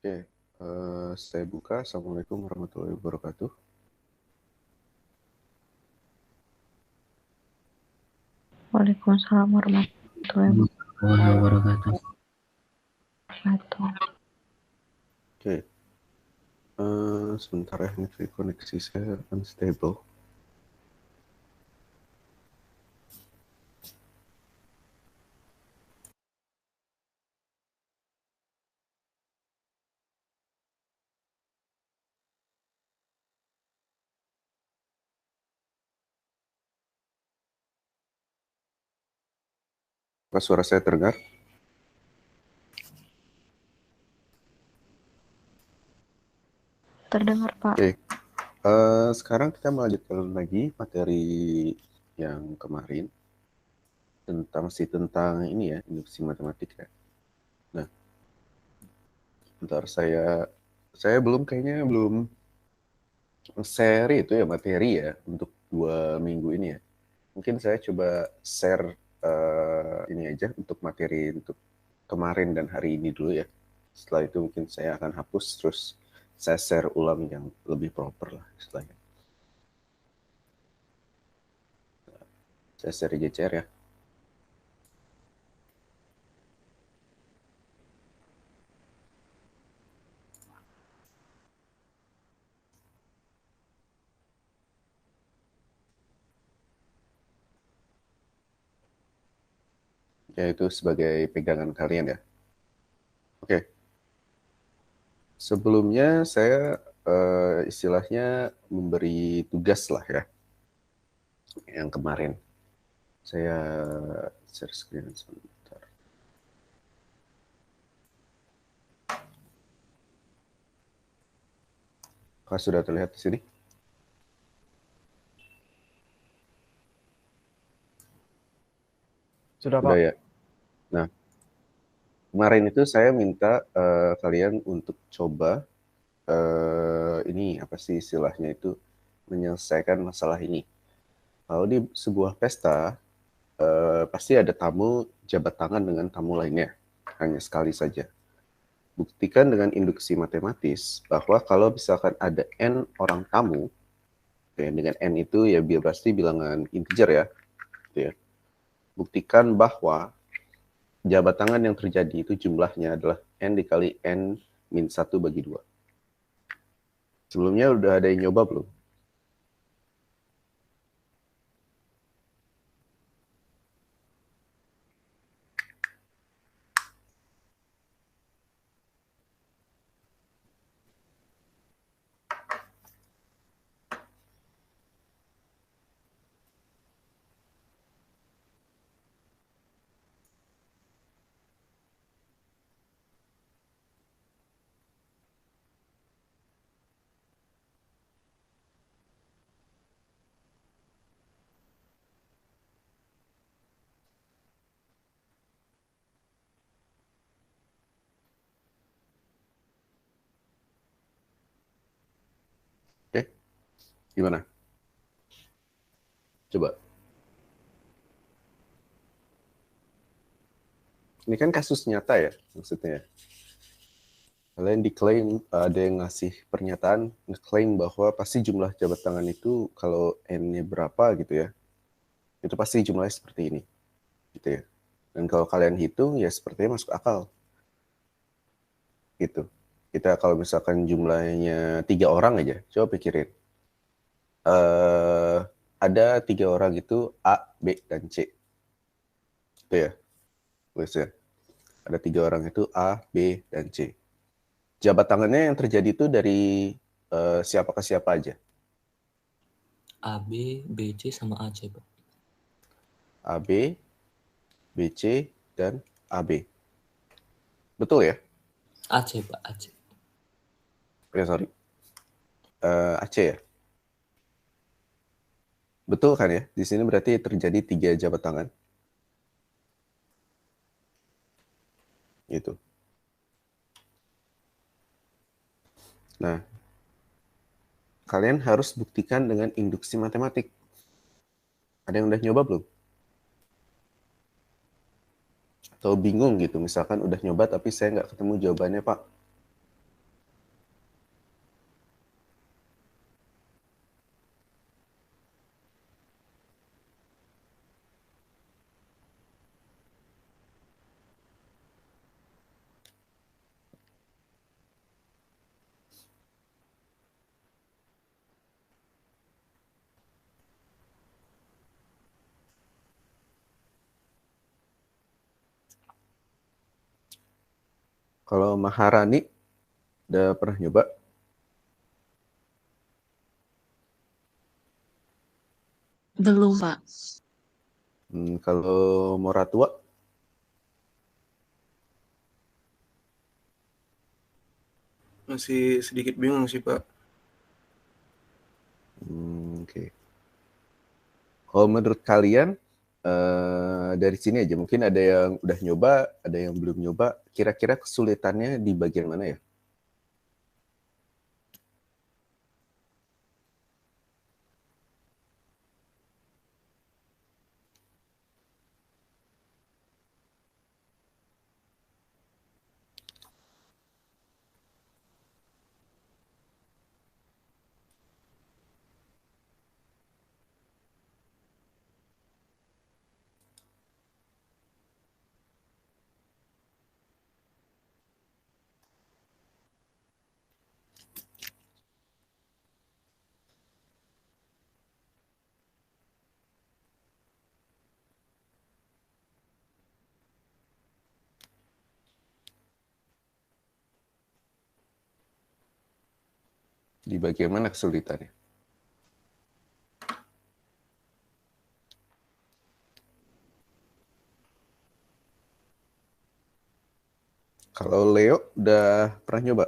Oke, saya buka. Assalamualaikum warahmatullahi wabarakatuh. Waalaikumsalam warahmatullahi Warahmatullahi wabarakatuh. wabarakatuh. Oke, sebentar ya, ini koneksi saya unstable. Apa suara saya terdengar? Terdengar, Pak. Oke, sekarang kita melanjutkan lagi materi yang kemarin tentang ini ya, induksi matematik ya. Nah, bentar saya kayaknya belum share itu ya materi ya untuk 2 minggu ini ya. Mungkin saya coba share ini aja untuk materi untuk kemarin dan hari ini dulu ya. Setelah itu mungkin saya akan hapus terus saya share ulang yang lebih proper lah istilahnya. Saya share GCR ya. Yaitu sebagai pegangan kalian ya. Oke. Sebelumnya saya istilahnya memberi tugas lah ya. Yang kemarin. Saya share screen sebentar. Apakah sudah terlihat di sini? Sudah, Sudah Pak. ya. Nah, kemarin itu saya minta kalian untuk coba ini apa sih istilahnya itu menyelesaikan masalah ini. Kalau di sebuah pesta pasti ada tamu jabat tangan dengan tamu lainnya, hanya sekali saja. Buktikan dengan induksi matematis bahwa kalau misalkan ada n orang tamu, ya, dengan n itu ya biar pasti bilangan integer ya, gitu ya. Buktikan bahwa jabat tangan yang terjadi itu jumlahnya adalah n dikali n min 1/2. Sebelumnya udah ada yang nyoba belum? Oke, gimana? Coba. Ini kan kasus nyata ya, maksudnya. Kalian diklaim, ada yang ngasih pernyataan, ngeklaim bahwa pasti jumlah jabat tangan itu kalau n-nya berapa gitu ya, itu pasti jumlahnya seperti ini, gitu ya. Dan kalau kalian hitung, ya sepertinya masuk akal, gitu. Kita kalau misalkan jumlahnya 3 orang aja, coba pikirin. Ada 3 orang itu A, B, dan C. Itu ya, tulis ya. Ada 3 orang itu A, B, dan C. Jabat tangannya yang terjadi itu dari siapa ke siapa aja? A, B, B, C, sama A, C, Pak. A, B, B, C, dan AB. Betul ya? A, C, Pak, A, C. Ya, sorry. AC ya? Betul kan ya? Di sini berarti terjadi 3 jabat tangan. Gitu. Nah, kalian harus buktikan dengan induksi matematik. Ada yang udah nyoba belum? Atau bingung gitu, misalkan udah nyoba tapi saya nggak ketemu jawabannya, Pak. Kalau Maharani, udah pernah nyoba? Belum, Pak. Kalau Moratua? Masih sedikit bingung sih, Pak. Oke. Kalau menurut kalian, dari sini aja, mungkin ada yang udah nyoba, ada yang belum nyoba, kira-kira kesulitannya di bagian mana ya? Di bagian mana kesulitannya? Kalau Leo udah pernah nyoba?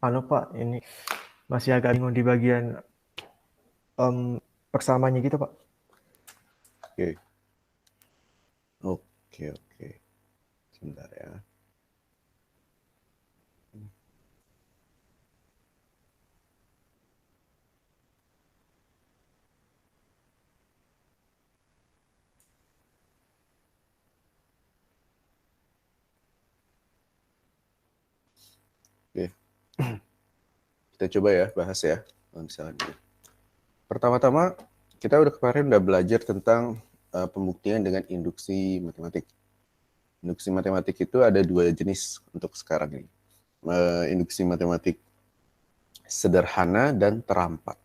Pak, ini masih agak bingung di bagian persamaannya gitu, Pak. Oke. Oke. Sebentar ya. Oke. Kita coba ya, bahas ya. Misalnya. Pertama-tama, kita kemarin udah belajar tentang pembuktian dengan induksi matematik. Induksi matematik itu ada 2 jenis untuk sekarang ini. Induksi matematik sederhana dan terampat.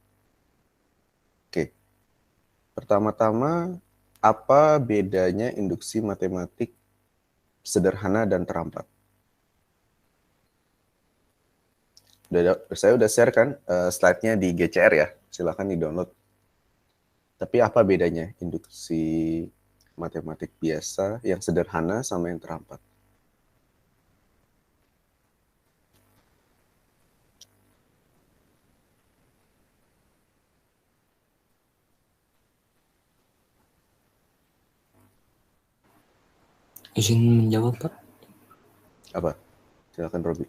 Oke. Pertama-tama, apa bedanya induksi matematik sederhana dan terampat? Saya udah share kan slide-nya di GCR ya, silakan di-download. Tapi apa bedanya induksi matematik biasa yang sederhana sama yang terampat? Izin menjawab, Pak. Apa? Silakan Robi.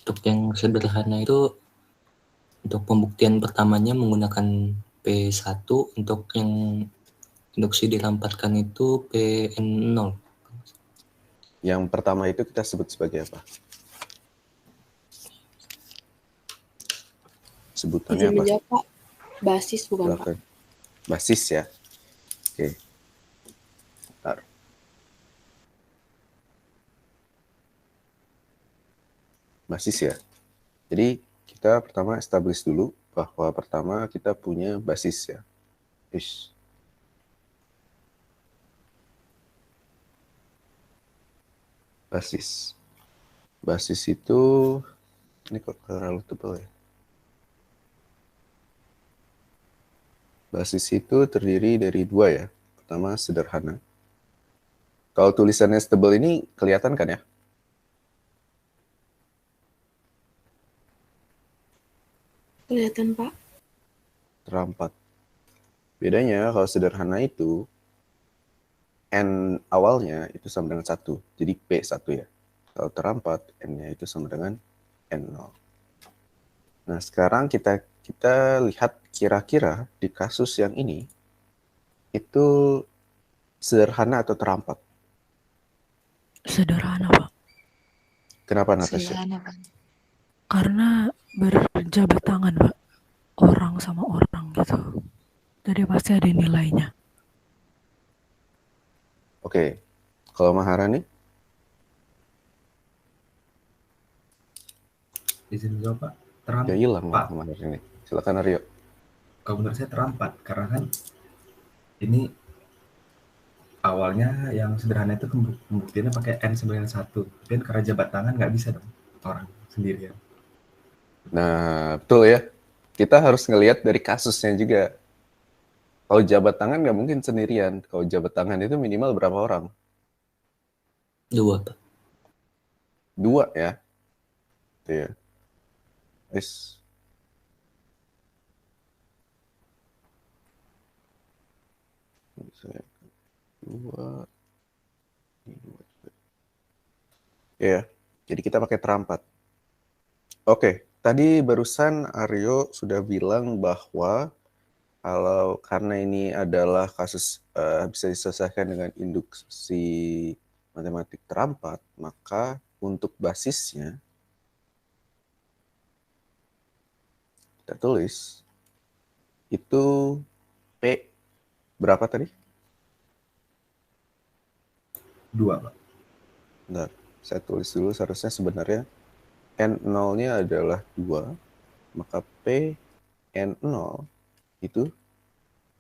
Untuk yang sederhana itu, untuk pembuktian pertamanya menggunakan P1, untuk yang induksi dirampatkan itu PN0. Yang pertama itu kita sebut sebagai apa? Sebutannya apa? Menjawab, Pak. Basis bukan, Pak? Basis ya. Oke. Bentar. Basis ya. Jadi kita pertama establish dulu bahwa pertama kita punya basis ya. Basis. Basis itu, ini kok terlalu tebal ya. Basis itu terdiri dari 2 ya. Pertama sederhana. Kalau tulisannya tebal ini kelihatan kan ya? Kelihatan, Pak. Terampat. Bedanya kalau sederhana itu N awalnya itu sama dengan 1. Jadi P1 ya. Kalau terampat N-nya itu sama dengan N0. Nah, sekarang kita lihat kira-kira di kasus yang ini itu sederhana atau terampat? Sederhana, Pak. Kenapa, Natasha? Sederhana, Pak. Karena berjabat tangan, Pak. Orang sama orang gitu. Jadi pasti ada nilainya. Oke. Kalau Maharani? Izin menjawab, Pak. Terampat. Ya hilang Pak Maharani. Silakan Aryo. Kalau menurut saya terampat, karena kan ini awalnya yang sederhana itu pembuktiannya pakai N sebagai 1. Dan karena jabat tangan nggak bisa dong orang sendirian. Nah, betul ya. Kita harus ngelihat dari kasusnya juga. Kalau jabat tangan nggak mungkin sendirian. Kalau jabat tangan itu minimal berapa orang? 2, Pak. 2 ya. Itu ya. Wis. Misalnya 2. Ini 2 juga. Ya, jadi kita pakai terampat. Oke, tadi barusan Aryo sudah bilang bahwa kalau karena ini adalah kasus bisa diselesaikan dengan induksi matematik terampat, maka untuk basisnya kita tulis itu P berapa tadi? 2, Pak. Bentar, saya tulis dulu seharusnya sebenarnya N0-nya adalah 2, maka P N0 itu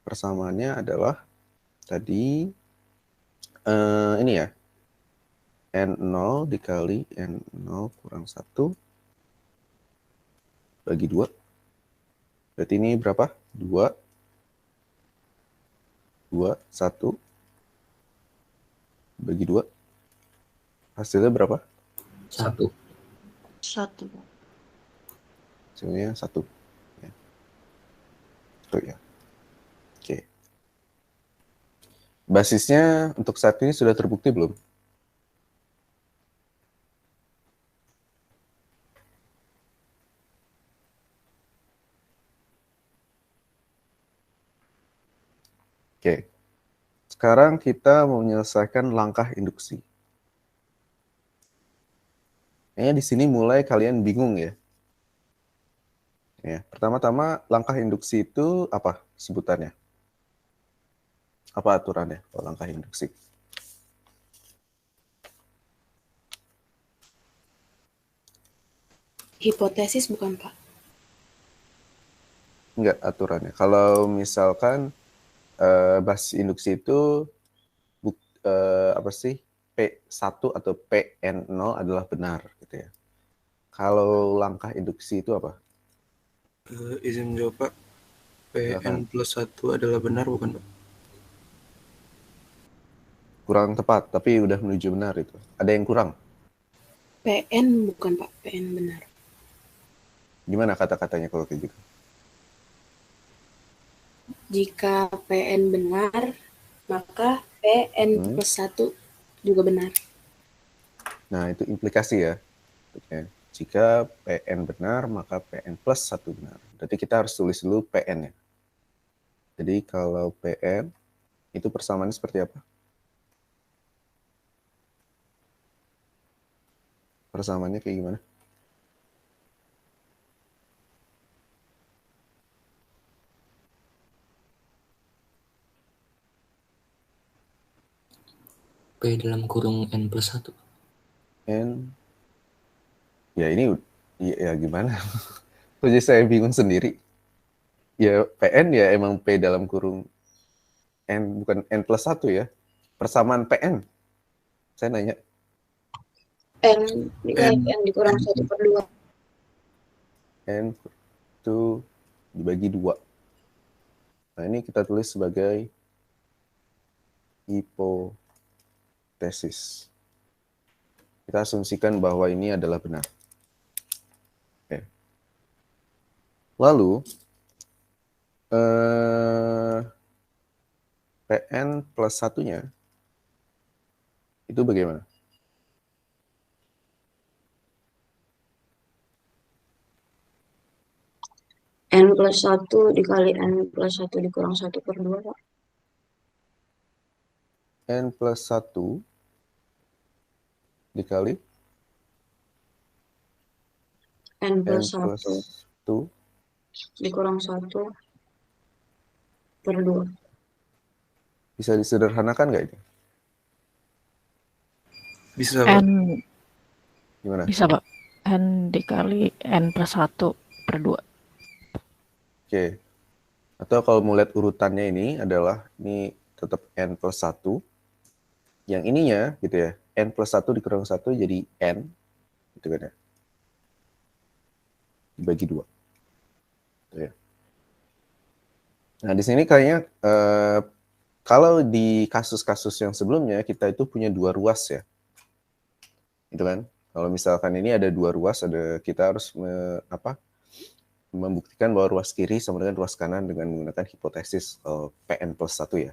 persamaannya adalah tadi ini ya, N0 dikali N0 kurang 1 bagi 2. Berarti ini berapa? 2, 1 bagi 2. Hasilnya berapa? 1. 1, Pak. Hasilnya 1. Ya. Oh ya. Oke. Basisnya untuk saat ini sudah terbukti belum? Oke. Sekarang kita mau menyelesaikan langkah induksi. Kayaknya di sini mulai kalian bingung ya. Ya, pertama-tama langkah induksi itu apa sebutannya? Apa aturannya kalau langkah induksi? Hipotesis bukan, Pak? Enggak aturannya. Kalau misalkan basis induksi itu apa sih? P1 atau PN0 adalah benar gitu ya. Kalau langkah induksi itu apa? Izin jawab, Pak. Silakan. PN plus 1 adalah benar, bukan, Pak? Kurang tepat, tapi udah menuju benar itu. Ada yang kurang? PN bukan, Pak. PN benar. Gimana kata-katanya kalau kayak gitu? Jika PN benar, maka PN plus 1 juga benar. Nah, itu implikasi ya. Oke. Jika PN benar, maka PN plus 1 benar. Berarti kita harus tulis dulu PN-nya. Jadi kalau PN, itu persamaannya seperti apa? Persamaannya kayak gimana? P dalam kurung N plus 1. N, ya ini ya gimana? Jadi saya bingung sendiri. Ya PN ya emang P dalam kurung N, bukan N plus 1 ya. Persamaan PN. Saya nanya. N dikali N dikurang 1/2. N itu dibagi 2. Nah ini kita tulis sebagai hipotesis. Kita asumsikan bahwa ini adalah benar. Oke. Lalu, PN plus 1-nya itu bagaimana? N plus 1 dikali N plus 1 dikurang 1/2, Pak. N plus 1 dikali N N plus plus 1 dikurang 1/2. Bisa disederhanakan nggak ini? Bisa, Pak. N Gimana? bisa, Pak. N dikali N plus 1/2. Oke. Atau kalau mau lihat urutannya ini adalah ini tetap N plus 1 yang ininya gitu ya, n plus 1 dikurang 1 jadi n, gitu kan ya, dibagi 2. Gitu ya. Nah, di sini kayaknya kalau di kasus-kasus yang sebelumnya kita itu punya 2 ruas ya. Gitu kan? Kalau misalkan ini ada 2 ruas, kita harus membuktikan bahwa ruas kiri sama dengan ruas kanan dengan menggunakan hipotesis PN plus 1 ya.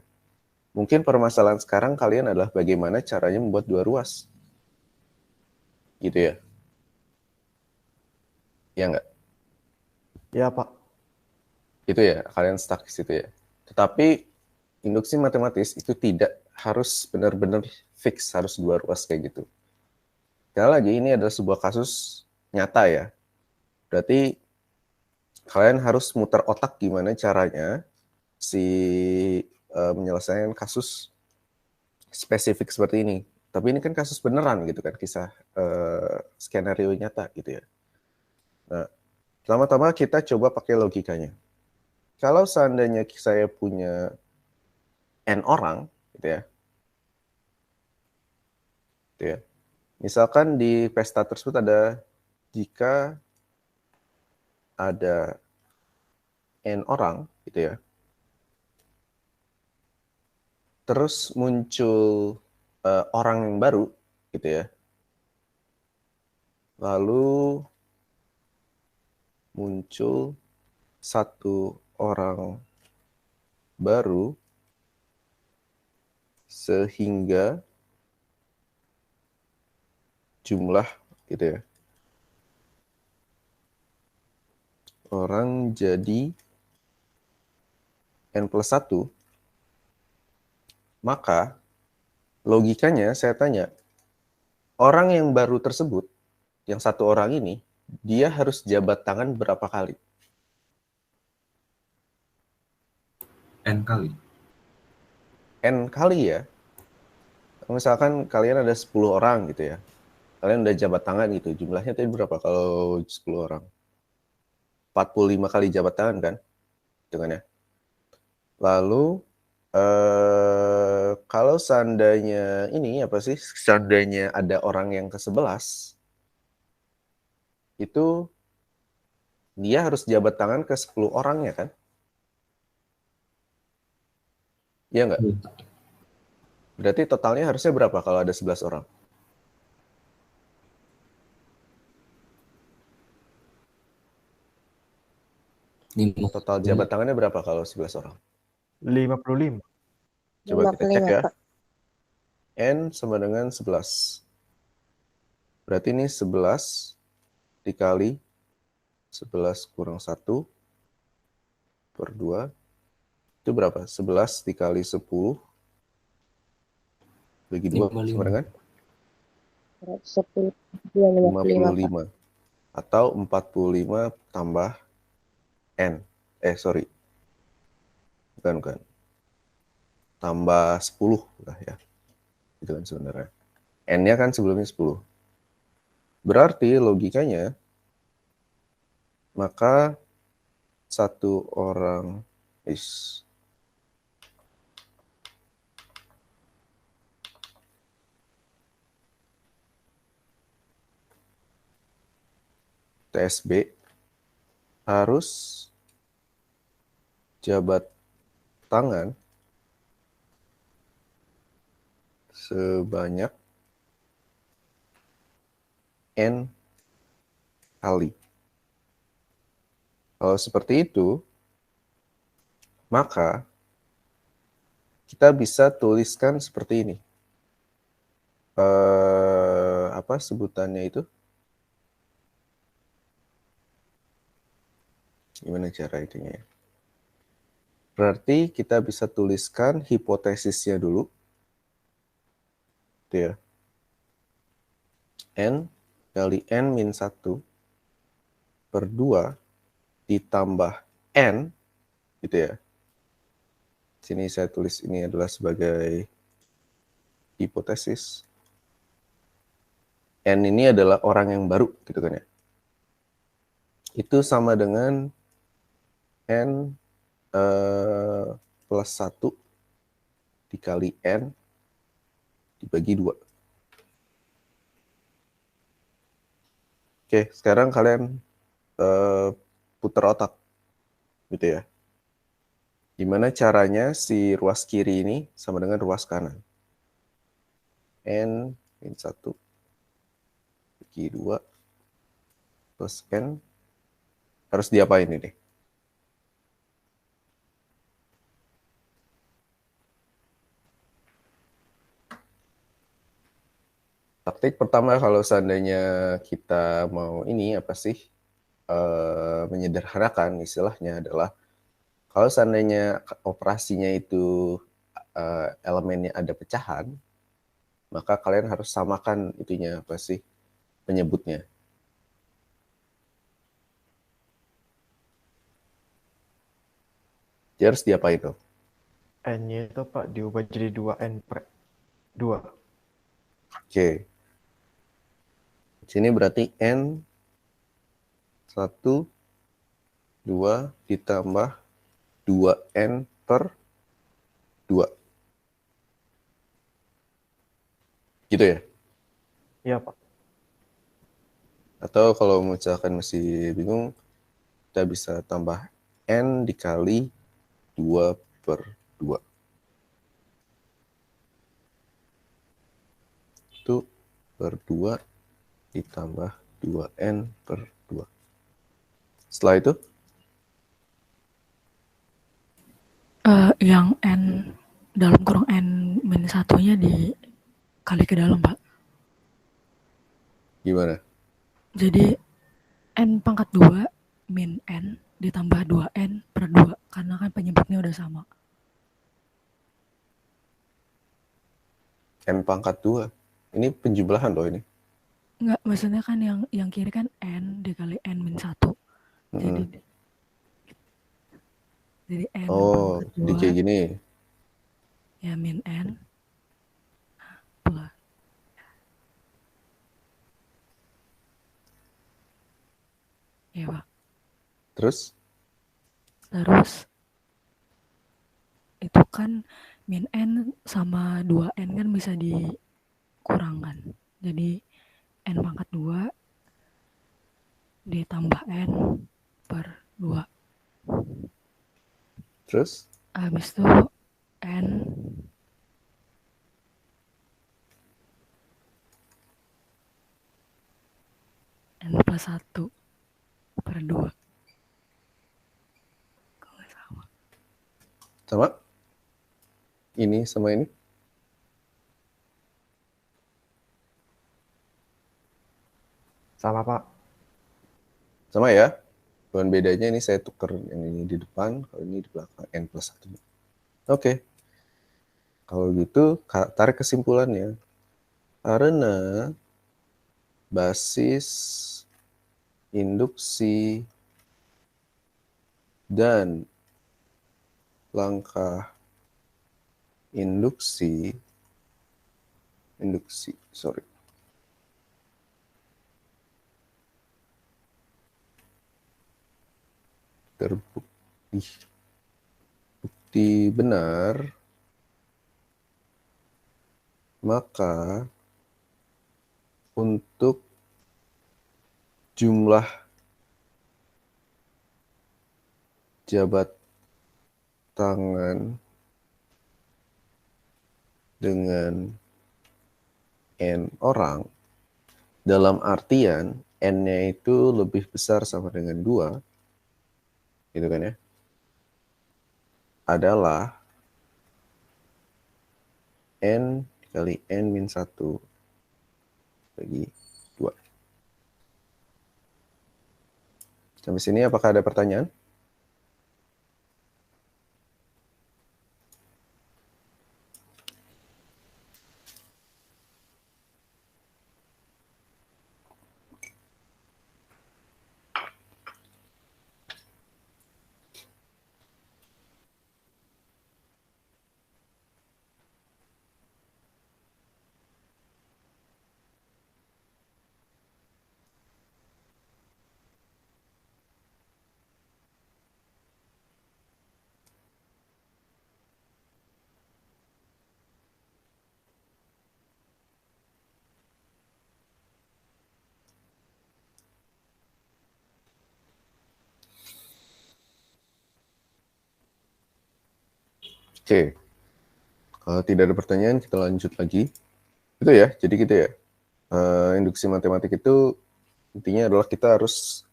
Mungkin permasalahan sekarang kalian adalah bagaimana caranya membuat 2 ruas. Gitu ya. Ya nggak? Ya, Pak. Itu ya, kalian stuck di situ ya. Tetapi induksi matematis itu tidak harus benar-benar fix harus 2 ruas kayak gitu. Sekali lagi ini adalah sebuah kasus nyata ya. Berarti kalian harus muter otak gimana caranya menyelesaikan kasus spesifik seperti ini. Tapi ini kan kasus beneran gitu kan, kisah skenario nyata gitu ya. Nah, pertama-tama kita coba pakai logikanya. Kalau seandainya saya punya N orang, gitu ya. Misalkan di pesta tersebut jika ada N orang, gitu ya. Terus muncul orang yang baru, gitu ya. Lalu muncul satu orang baru sehingga jumlah gitu ya. Orang jadi N plus 1, maka logikanya saya tanya, orang yang baru tersebut, yang satu orang ini, dia harus jabat tangan berapa kali? N kali. N kali ya. Misalkan kalian ada 10 orang gitu ya. Kalian udah jabat tangan gitu. Jumlahnya tadi berapa kalau 10 orang? 45 kali jabat tangan kan? Dengan ya. Lalu kalau seandainya seandainya ada orang yang ke-11, itu dia harus jabat tangan ke 10 orangnya kan? Iya nggak? Berarti totalnya harusnya berapa kalau ada 11 orang? Total jabat tangannya berapa kalau 11 orang? 55. Coba kita cek 55, ya. Pak. N sama dengan 11. Berarti ini 11 dikali 11 kurang 1 per 2. Itu berapa? 11 dikali 10 bagi 2 sama dengan? 10, 55, Pak. 55. Atau 45 tambah N. Bukan. Tambah 10 lah ya. Itu kan sebenarnya. N-nya kan sebelumnya 10. Berarti logikanya, maka satu orang TSB harus jabat tangan sebanyak N kali. Kalau seperti itu, maka kita bisa tuliskan seperti ini. Apa sebutannya itu? Gimana cara itunya ya? Berarti kita bisa tuliskan hipotesisnya dulu. Itu ya. N kali N min 1 per 2 ditambah N, gitu ya. Sini saya tulis ini adalah sebagai hipotesis. N ini adalah orang yang baru, gitu kan ya. Itu sama dengan N plus 1 dikali N dibagi 2. Oke, sekarang kalian putar otak, gitu ya. Gimana caranya si ruas kiri ini sama dengan ruas kanan? N min 1 bagi 2 plus N harus diapain ini? Taktik pertama kalau seandainya kita mau ini apa sih menyederhanakan istilahnya adalah kalau seandainya operasinya itu elemennya ada pecahan, maka kalian harus samakan itunya apa sih penyebutnya. Jadi harus diapain tuh? N-nya itu Pak diubah jadi 2N per 2. Oke. Sini berarti N 1, 2 ditambah 2N per 2. Gitu ya? Iya Pak. Atau kalau misalkan masih bingung, kita bisa tambah N dikali 2 per 2. Itu per 2 ditambah 2N per 2. Setelah itu? Yang N dalam kurung N min 1-nya dikali ke dalam, Pak. Gimana? Jadi N pangkat 2 min N ditambah 2N per 2. Karena kan penyebutnya udah sama. N pangkat 2. Ini penjumlahan loh ini. Enggak, maksudnya kan yang kiri kan N dikali N min 1. Jadi N Oh, pangkat di 2 kayak gini. ya min N plus. Ya Pak. Terus? Itu kan min N sama 2N kan bisa dikurangkan. Jadi N pangkat 2 ditambah N per 2. Terus? Habis itu N plus 1 per 2. Kok nggak sama? Sama? Ini sama ini? Sama Pak. Sama ya? Cuman bedanya ini saya tuker yang ini di depan, kalau ini di belakang N plus 1. Oke. Kalau gitu, tarik kesimpulannya. Karena basis induksi dan langkah induksi terbukti benar, maka untuk jumlah jabat tangan dengan N orang, dalam artian N-nya itu lebih besar sama dengan 2, gitu kan ya, adalah N dikali N min 1 bagi 2. Sampai sini apakah ada pertanyaan? Oke. Kalau tidak ada pertanyaan, kita lanjut lagi. Itu ya, jadi gitu ya. Induksi matematik itu intinya adalah kita harus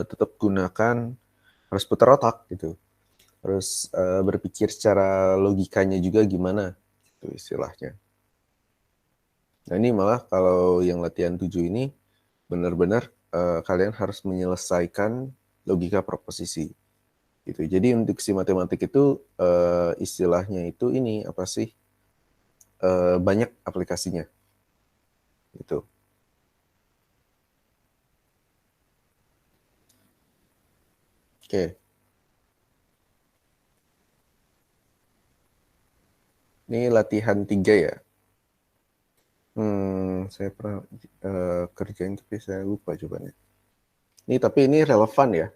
tetap gunakan, harus putar otak gitu. Harus berpikir secara logikanya juga gimana, itu istilahnya. Nah ini malah kalau yang latihan 7 ini, benar-benar kalian harus menyelesaikan logika proposisi. Gitu. Jadi induksi matematik itu istilahnya itu ini apa sih? Banyak aplikasinya. Gitu. Oke. Ini latihan 3 ya. Saya pernah kerjain tapi saya lupa jawabannya. Ini tapi ini relevan ya.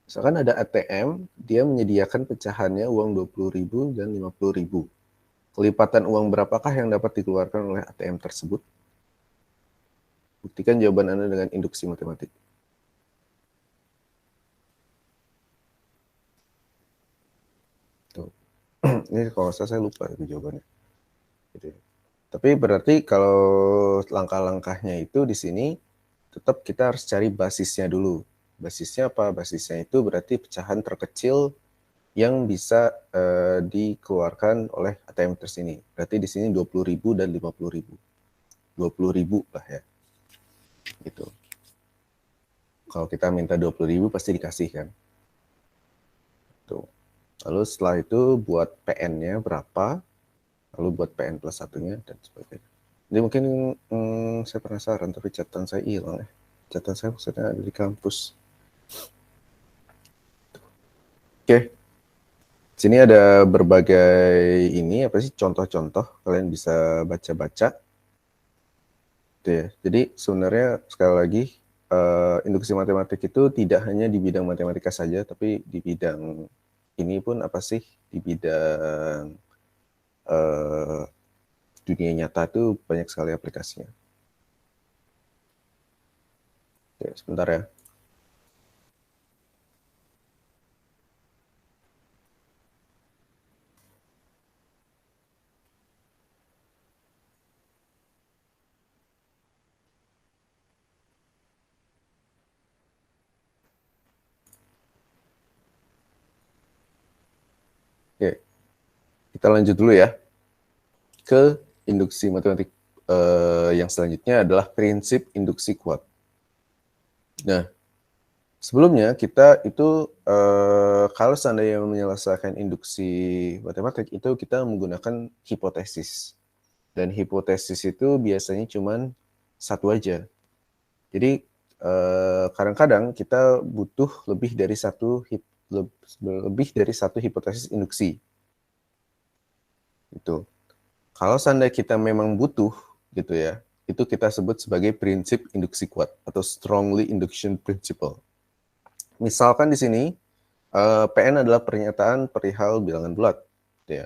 Misalkan ada ATM, dia menyediakan pecahannya uang 20.000 dan 50.000. Kelipatan uang berapakah yang dapat dikeluarkan oleh ATM tersebut? Buktikan jawaban Anda dengan induksi matematik. Tuh. Ini kalau saya lupa itu jawabannya. Gitu. Tapi berarti kalau langkah-langkahnya itu di sini tetap kita harus cari basisnya dulu. Basisnya apa? Basisnya itu berarti pecahan terkecil yang bisa dikeluarkan oleh ATM tersini. Berarti di sini 20.000 dan 50.000. 20.000 lah ya. Gitu. Kalau kita minta 20.000 pasti dikasih kan. Tuh. Lalu setelah itu buat PN-nya berapa? Lalu buat PN plus satunya dan sebagainya. Jadi mungkin saya penasaran, tapi catatan saya hilang ya. Catatan saya maksudnya ada di kampus. Oke. Sini ada berbagai ini apa sih contoh-contoh kalian bisa baca-baca. Gitu ya. Jadi sebenarnya sekali lagi induksi matematik itu tidak hanya di bidang matematika saja, tapi di bidang ini pun apa sih di bidang dunia nyata itu banyak sekali aplikasinya. Oke, sebentar ya. Oke, kita lanjut dulu ya ke induksi matematik yang selanjutnya adalah prinsip induksi kuat. Nah, sebelumnya kita itu kalau seandainya menyelesaikan induksi matematik itu kita menggunakan hipotesis. Dan hipotesis itu biasanya cuma satu aja. Jadi kadang-kadang kita butuh lebih dari satu hipotesis induksi. Itu. Kalau seandainya kita memang butuh gitu ya, itu kita sebut sebagai prinsip induksi kuat atau strongly induction principle. Misalkan di sini PN adalah pernyataan perihal bilangan bulat, gitu ya.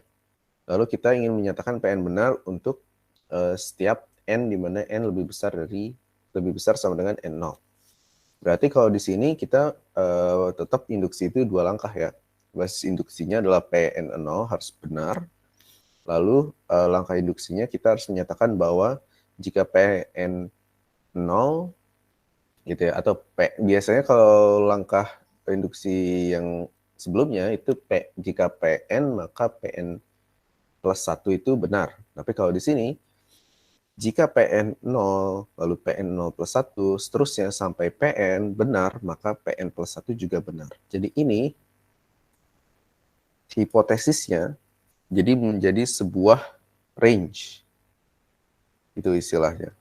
Lalu kita ingin menyatakan PN benar untuk setiap n di mana n lebih besar sama dengan n0. Berarti kalau di sini kita tetap induksi itu 2 langkah ya. Basis induksinya adalah PN0 harus benar. Lalu langkah induksinya kita harus menyatakan bahwa jika PN 0 gitu ya, atau biasanya kalau langkah induksi yang sebelumnya itu jika PN maka PN plus 1 itu benar. Tapi kalau di sini jika PN 0 lalu PN 0 plus 1 seterusnya sampai PN benar maka PN plus 1 juga benar. Jadi ini hipotesisnya jadi menjadi sebuah range. Itu istilahnya.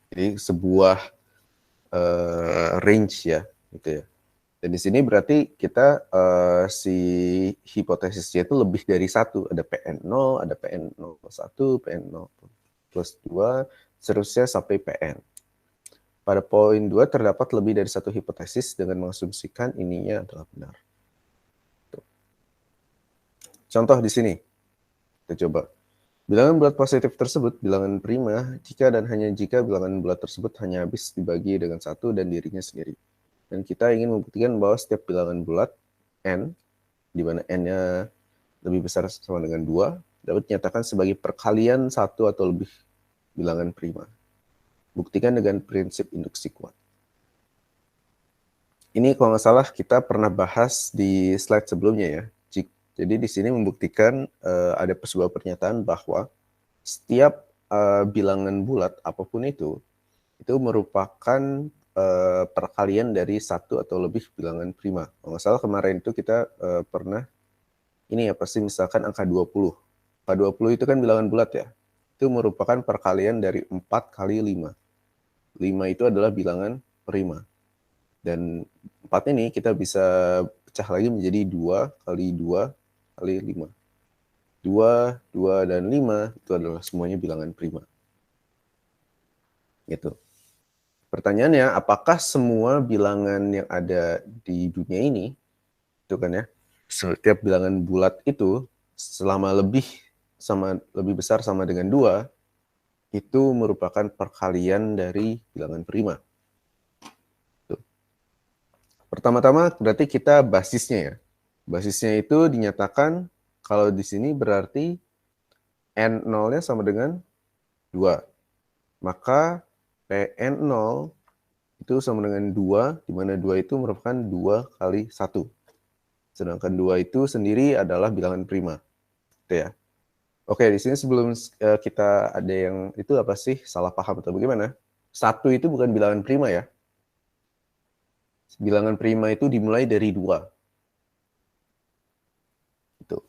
Jadi sebuah range ya, gitu ya. Dan di sini berarti kita si hipotesisnya itu lebih dari 1. Ada PN0, ada PN0 plus 1, PN0 plus 2, seterusnya sampai PN. Pada poin 2 terdapat lebih dari 1 hipotesis dengan mengasumsikan ininya adalah benar. Contoh di sini, kita coba. Bilangan bulat positif tersebut bilangan prima jika dan hanya jika bilangan bulat tersebut hanya habis dibagi dengan 1 dan dirinya sendiri. Dan kita ingin membuktikan bahwa setiap bilangan bulat n di mana n-nya lebih besar sama dengan 2, dapat dinyatakan sebagai perkalian satu atau lebih bilangan prima. Buktikan dengan prinsip induksi kuat. Ini kalau nggak salah kita pernah bahas di slide sebelumnya ya. Jadi di sini membuktikan ada sebuah pernyataan bahwa setiap bilangan bulat apapun itu merupakan perkalian dari satu atau lebih bilangan prima. Kalau nggak salah kemarin itu kita pernah ini ya pasti misalkan angka 20. Angka 20 itu kan bilangan bulat ya. Itu merupakan perkalian dari 4 kali 5. 5 itu adalah bilangan prima. Dan 4 ini kita bisa pecah lagi menjadi 2 kali 2 kali 5. 2, 2, dan 5 itu adalah semuanya bilangan prima. Gitu. Pertanyaannya, apakah semua bilangan yang ada di dunia ini, itu kan ya, setiap bilangan bulat itu selama lebih besar sama dengan 2, itu merupakan perkalian dari bilangan prima. Tuh. Pertama-tama berarti kita basisnya ya. Basisnya itu dinyatakan kalau di sini berarti N0-nya sama dengan 2. Maka Pn0 itu sama dengan 2, di mana 2 itu merupakan 2 kali 1. Sedangkan 2 itu sendiri adalah bilangan prima. Gitu ya. Oke, di sini sebelum kita ada yang itu apa sih salah paham atau bagaimana? 1 itu bukan bilangan prima ya. Bilangan prima itu dimulai dari 2. Itu.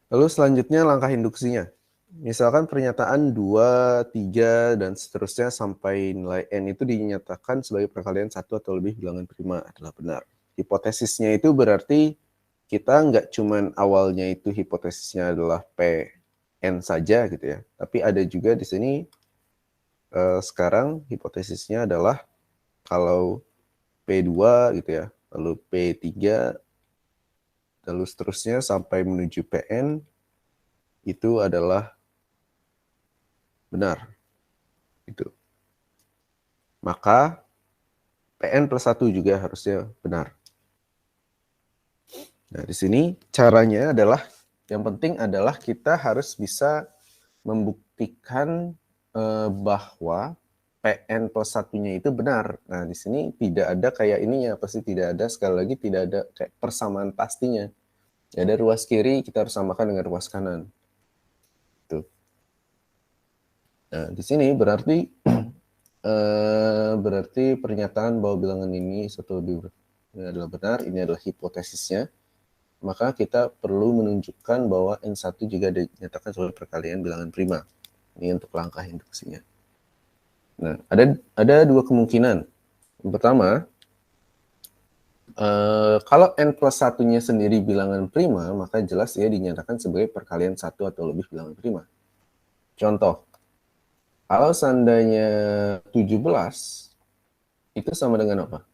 Lalu selanjutnya langkah induksinya. Misalkan pernyataan 2, 3, dan seterusnya sampai nilai N itu dinyatakan sebagai perkalian satu atau lebih bilangan prima adalah benar. Hipotesisnya itu berarti kita nggak cuman awalnya itu hipotesisnya adalah Pn saja gitu ya. Tapi ada juga di sini sekarang hipotesisnya adalah kalau P2 gitu ya, lalu P3, lalu seterusnya sampai menuju Pn itu adalah benar. Itu. Maka Pn plus 1 juga harusnya benar. Nah, di sini caranya adalah, yang penting adalah kita harus bisa membuktikan bahwa Pn plus 1-nya itu benar. Nah, di sini tidak ada kayak ininya, pasti tidak ada, sekali lagi tidak ada kayak persamaan pastinya. Ya, ada ruas kiri, kita harus samakan dengan ruas kanan. Tuh. Nah, di sini berarti pernyataan bahwa bilangan ini satu lebih ini adalah benar, ini adalah hipotesisnya. Maka kita perlu menunjukkan bahwa N1 juga dinyatakan sebagai perkalian bilangan prima. Ini untuk langkah induksinya. Nah, ada dua kemungkinan. Yang pertama, kalau N plus 1-nya sendiri bilangan prima, maka jelas ia dinyatakan sebagai perkalian satu atau lebih bilangan prima. Contoh, kalau seandainya 17, itu sama dengan apa?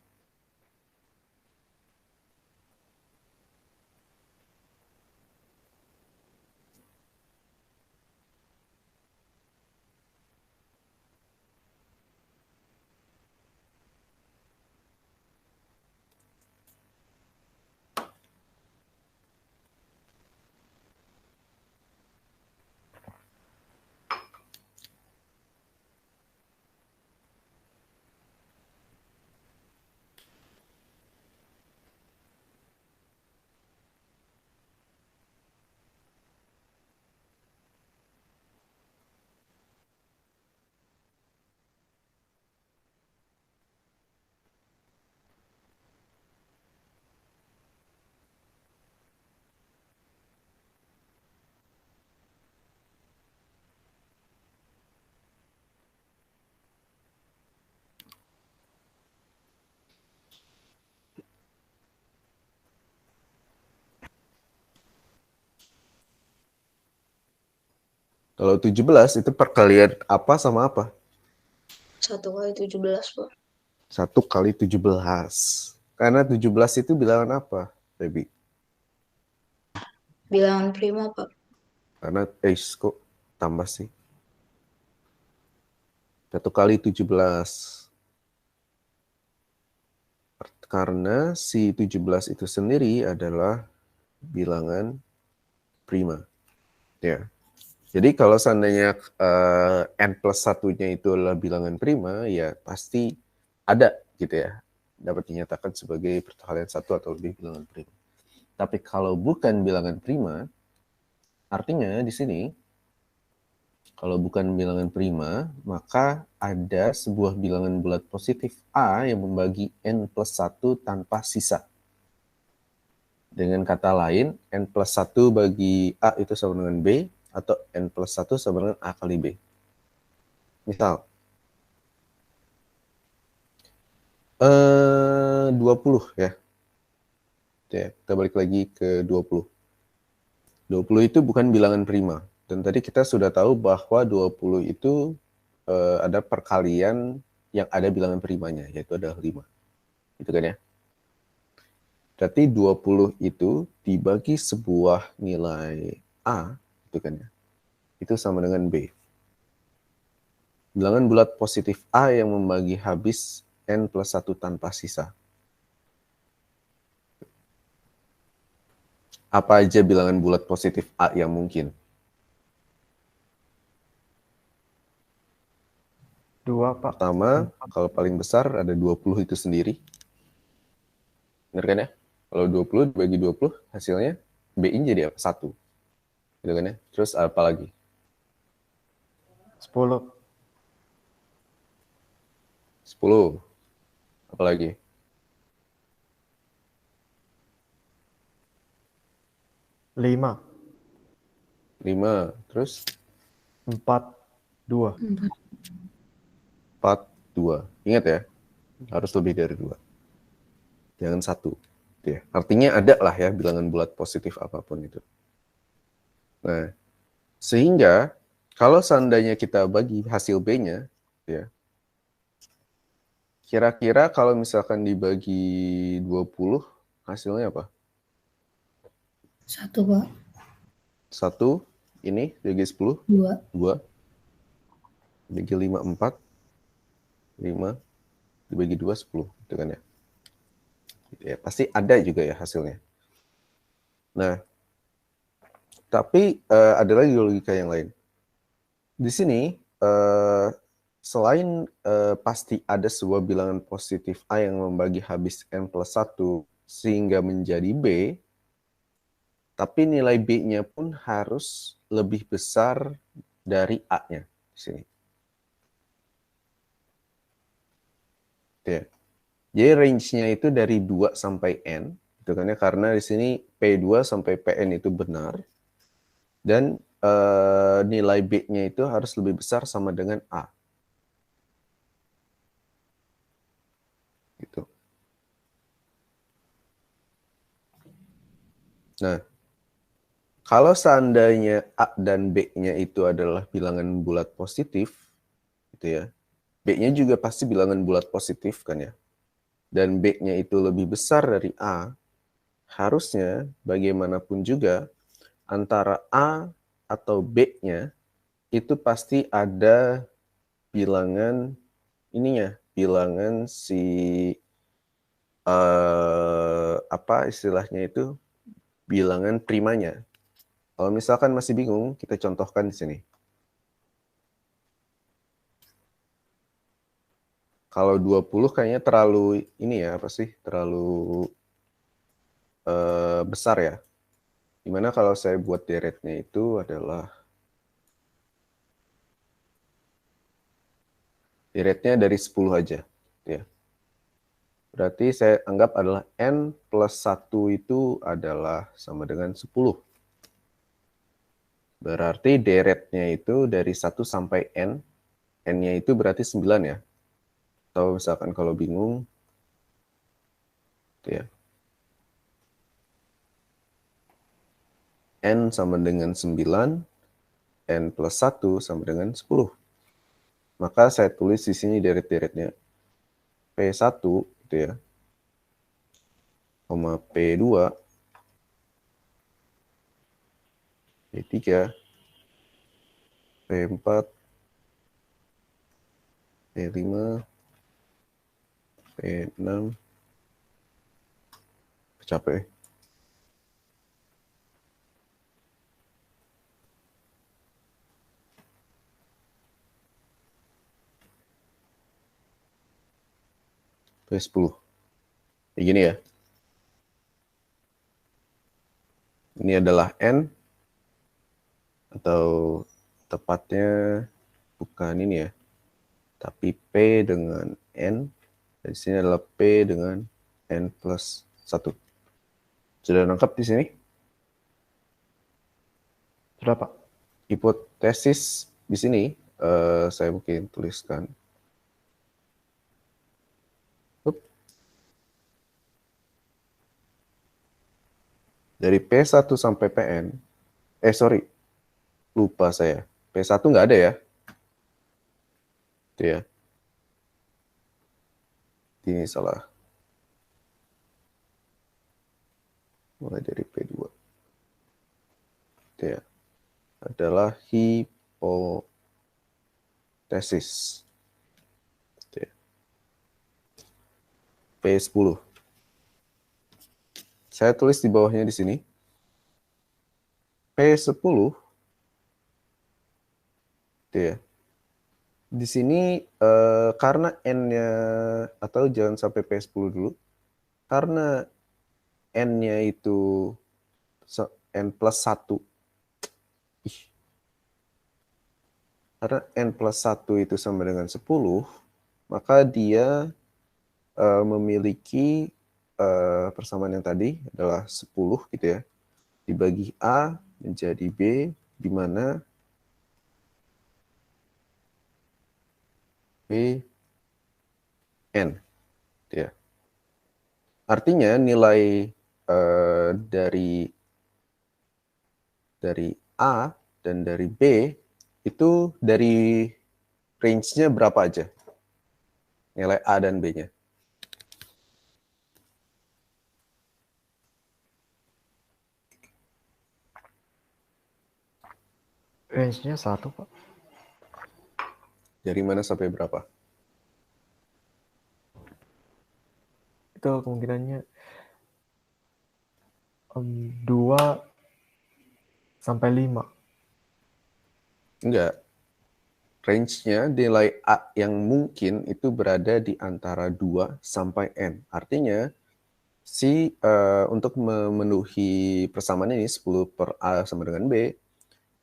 Kalau 17 itu perkalian apa sama apa? 1 kali 17, Pak. 1 kali 17. Karena 17 itu bilangan apa, Baby? Bilangan prima, Pak. Karena kok tambah sih? 1 kali 17. Karena si 17 itu sendiri adalah bilangan prima. Ya. Jadi kalau seandainya n plus satunya itu adalah bilangan prima, ya pasti ada gitu ya. Dapat dinyatakan sebagai perkalian satu atau lebih bilangan prima. Tapi kalau bukan bilangan prima, artinya di sini kalau bukan bilangan prima, maka ada sebuah bilangan bulat positif A yang membagi n plus 1 tanpa sisa. Dengan kata lain, n plus 1 bagi A itu sama dengan B, atau n plus 1 sama dengan A kali B. Misal, 20 ya. Oke, kita balik lagi ke 20. 20 itu bukan bilangan prima. Dan tadi kita sudah tahu bahwa 20 itu ada perkalian yang ada bilangan primanya, yaitu adalah 5. Gitu kan ya. Berarti 20 itu dibagi sebuah nilai A, gitu kan ya. Itu sama dengan B. Bilangan bulat positif A yang membagi habis n plus 1 tanpa sisa. Apa aja bilangan bulat positif A yang mungkin? 2, Pak. Pertama, kalau paling besar ada 20 itu sendiri. Benar kan ya? Kalau 20 dibagi 20, hasilnya B-nya jadi apa? 1. Gitu kan ya? Terus apa lagi? 10. 10. Apa lagi? 5. 5. Terus 4. 2. 4, 2. Ingat ya, harus lebih dari 2. Jangan 1. Gitu ya. Artinya ada lah ya bilangan bulat positif apapun itu. Nah, sehingga kalau seandainya kita bagi hasil B-nya, ya, kira-kira kalau misalkan dibagi 20, hasilnya apa? 1, Pak. 1, ini bagi 10, 2. 2, bagi 5, 4, 5, dibagi 2, 10, gitu kan ya. Ya, pasti ada juga ya hasilnya. Nah, tapi ada lagi logika yang lain. Di sini, selain pasti ada sebuah bilangan positif A yang membagi habis n plus 1 sehingga menjadi B, tapi nilai B-nya pun harus lebih besar dari A-nya di sini. Ya. Jadi range-nya itu dari 2 sampai N, gitu kan ya, karena di sini P2 sampai PN itu benar, dan nilai B-nya itu harus lebih besar sama dengan A. Gitu. Nah, kalau seandainya A dan B-nya itu adalah bilangan bulat positif, gitu ya, B-nya juga pasti bilangan bulat positif kan ya, dan B-nya itu lebih besar dari A, harusnya bagaimanapun juga antara A atau B-nya itu pasti ada bilangan ininya, bilangan si apa istilahnya itu, bilangan primanya. Kalau misalkan masih bingung, kita contohkan di sini. Kalau 20 kayaknya terlalu ini ya, apa sih? Terlalu besar ya. Dimana kalau saya buat deretnya itu adalah deretnya dari 10 aja, ya. Berarti saya anggap adalah n plus 1 itu adalah sama dengan 10. Berarti deretnya itu dari 1 sampai n, n-nya itu berarti 9 ya. Atau misalkan kalau bingung, gitu ya. N sama dengan 9, n plus 1 sama dengan 10. Maka saya tulis di sini deret-deretnya. P1, gitu ya, koma P2, P3, P4, P5, P6, Capek. P10. Kayak gini ya. Ini adalah N, atau tepatnya bukan ini ya, tapi P dengan N. Dan di sini adalah P dengan N plus 1. Sudah lengkap di sini? Sudah, Pak. Hipotesis di sini saya mungkin tuliskan. Dari P1 sampai Pn, lupa saya. P1 nggak ada ya. Itu ya. Ini salah. Mulai dari P2. Itu ya. Adalah hipotesis. Itu ya. P10. Saya tulis di bawahnya di sini. P10. Itu ya. Di sini karena N-nya, atau jangan sampai P10 dulu. Karena N-nya itu N plus 1. Karena N plus 1 itu sama dengan 10, maka dia memiliki persamaan yang tadi adalah 10 gitu ya, dibagi A menjadi B, di mana B N gitu ya. Artinya nilai dari A dan dari B itu dari range-nya berapa aja? Nilai A dan B-nya. Range-nya 1, Pak. Dari mana sampai berapa? Itu kemungkinannya 2 sampai 5. Enggak. Range-nya nilai A yang mungkin itu berada di antara 2 sampai N. Artinya, untuk memenuhi persamaan ini 10 per A sama dengan B,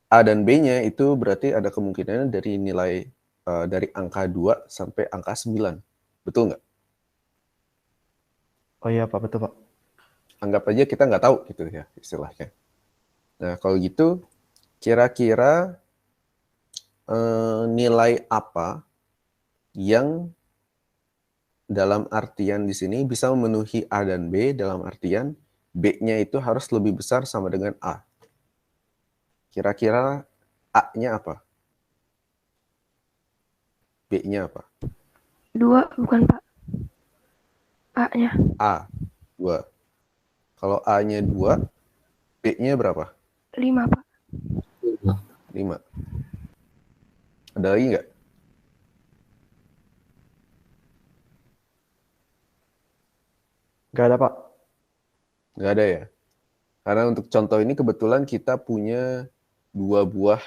A dan B-nya itu berarti ada kemungkinan dari nilai dari angka 2 sampai angka 9. Betul nggak? Oh iya, Pak. Betul, Pak. Anggap aja kita nggak tahu gitu ya istilahnya. Nah, kalau gitu, kira-kira nilai apa yang dalam artian di sini bisa memenuhi A dan B, dalam artian B-nya itu harus lebih besar sama dengan A. Kira-kira A-nya apa? B-nya apa? 2 bukan, Pak. A-nya. A, 2. Kalau A-nya 2, B-nya berapa? 5, Pak. 5. Ada lagi nggak? Nggak ada, Pak. Nggak ada ya? Karena untuk contoh ini kebetulan kita punya 2 buah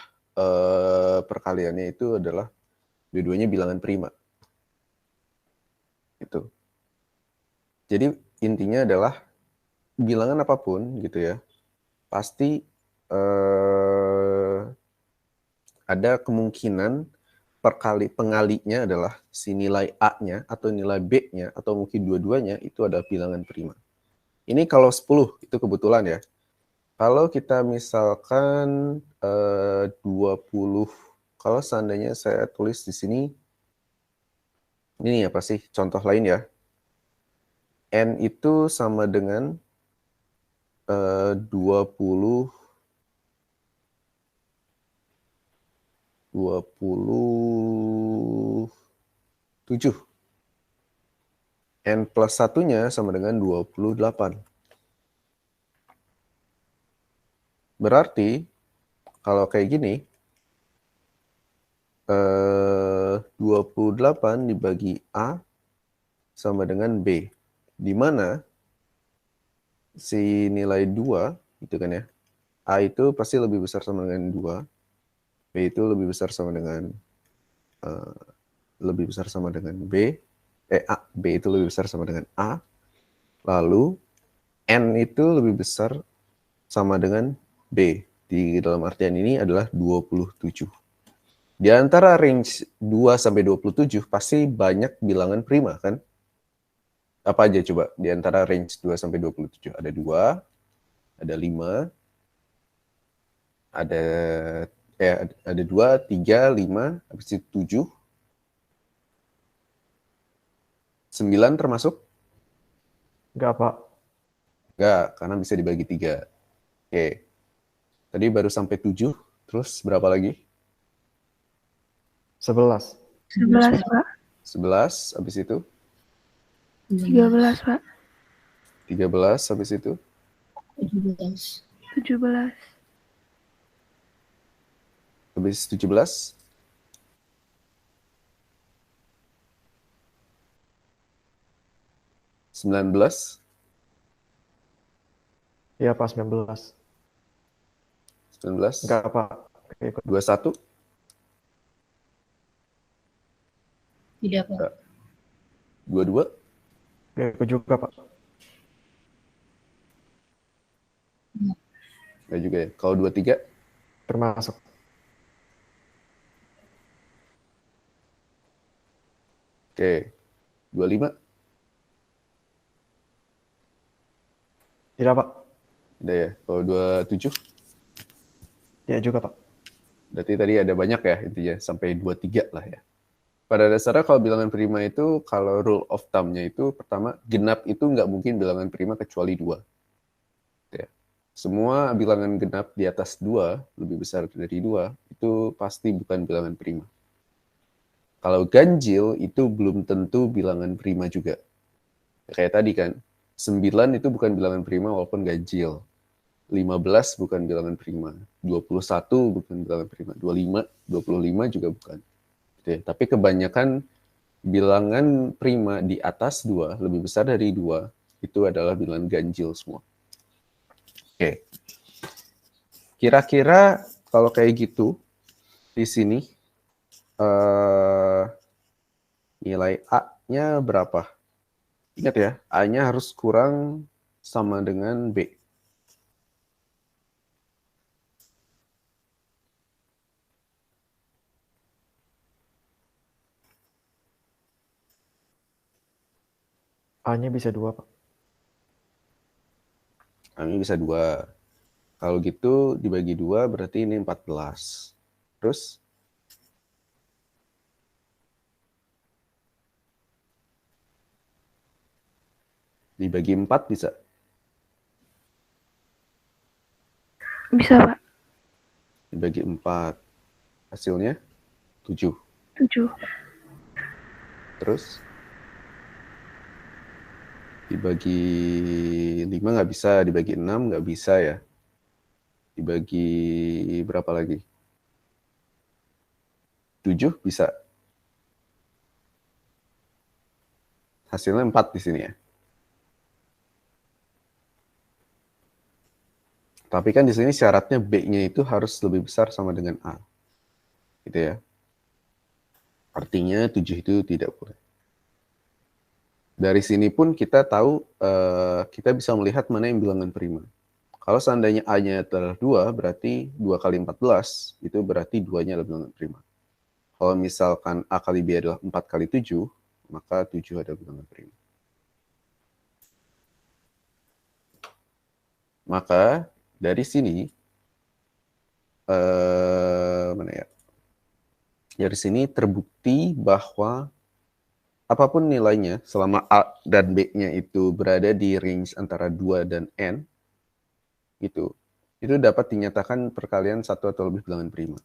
perkaliannya itu adalah dua-duanya bilangan prima. Itu. Jadi intinya adalah bilangan apapun gitu ya, pasti ada kemungkinan pengalinya adalah si nilai A-nya atau nilai B-nya atau mungkin dua-duanya itu adalah bilangan prima. Ini kalau 10 itu kebetulan ya. Kalau kita misalkan 20, kalau seandainya saya tulis di sini, ini apa sih contoh lain ya? N itu sama dengan 27 N plus satunya sama dengan 28. Berarti kalau kayak gini, 28 dibagi A sama dengan B. Di mana si nilai 2 gitu kan ya. A itu pasti lebih besar sama dengan 2. B itu lebih besar sama dengan B. B itu lebih besar sama dengan A. Lalu N itu lebih besar sama dengan B. Di dalam artian ini adalah 27. Di antara range 2 sampai 27 pasti banyak bilangan prima kan? Apa aja coba di antara range 2 sampai 27? Ada 2, ada 5, ada 2, 3, 5, habis itu 7. 9 termasuk? Enggak, Pak. Enggak, karena bisa dibagi 3. Oke. Tadi baru sampai 7, terus berapa lagi? 11. 11, Pak. 11, habis itu? 13, Pak. 13, habis itu? 17. 17. Habis 17? 19? Iya, Pak, 19. 19? Enggak, Pak. Oke, ikut. 21? Tidak, Pak. Enggak. 22? Oke, ikut juga, Pak. Enggak juga ya. Kalau 23? Termasuk. Oke. 25? Tidak, Pak. Udah ya. Kalau 27? Iya juga, Pak. Berarti tadi ada banyak ya intinya. Sampai 23 lah ya. Pada dasarnya kalau bilangan prima itu, kalau rule of thumb-nya itu, pertama, genap itu nggak mungkin bilangan prima kecuali 2. Ya. Semua bilangan genap di atas 2, lebih besar dari 2, itu pasti bukan bilangan prima. Kalau ganjil, itu belum tentu bilangan prima juga. Kayak tadi kan, 9 itu bukan bilangan prima walaupun ganjil. 15 bukan bilangan prima. 21 bukan bilangan prima. 25 juga bukan. Tapi kebanyakan bilangan prima di atas 2, lebih besar dari 2, itu adalah bilangan ganjil semua. Oke. Kira-kira kalau kayak gitu, di sini nilai A-nya berapa? Ingat ya, A-nya harus kurang sama dengan B. A-nya bisa 2, Pak. A-nya bisa 2. Kalau gitu dibagi 2 berarti ini 14. Terus? Dibagi 4 bisa? Bisa, Pak. Dibagi 4. Hasilnya 7. 7. Terus? Dibagi 5 nggak bisa, dibagi 6 nggak bisa ya. Dibagi berapa lagi? 7 bisa. Hasilnya 4 di sini ya. Tapi kan di sini syaratnya B-nya itu harus lebih besar sama dengan A. Gitu ya. Artinya 7 itu tidak boleh. Dari sini pun kita tahu, kita bisa melihat mana yang bilangan prima. Kalau seandainya A-nya adalah 2, berarti 2 kali 14, itu berarti 2-nya adalah bilangan prima. Kalau misalkan A kali B adalah 4 kali 7, maka 7 adalah bilangan prima. Maka dari sini, mana ya? Dari sini terbukti bahwa apapun nilainya, selama A dan B-nya itu berada di range antara 2 dan N, itu dapat dinyatakan perkalian satu atau lebih bilangan prima.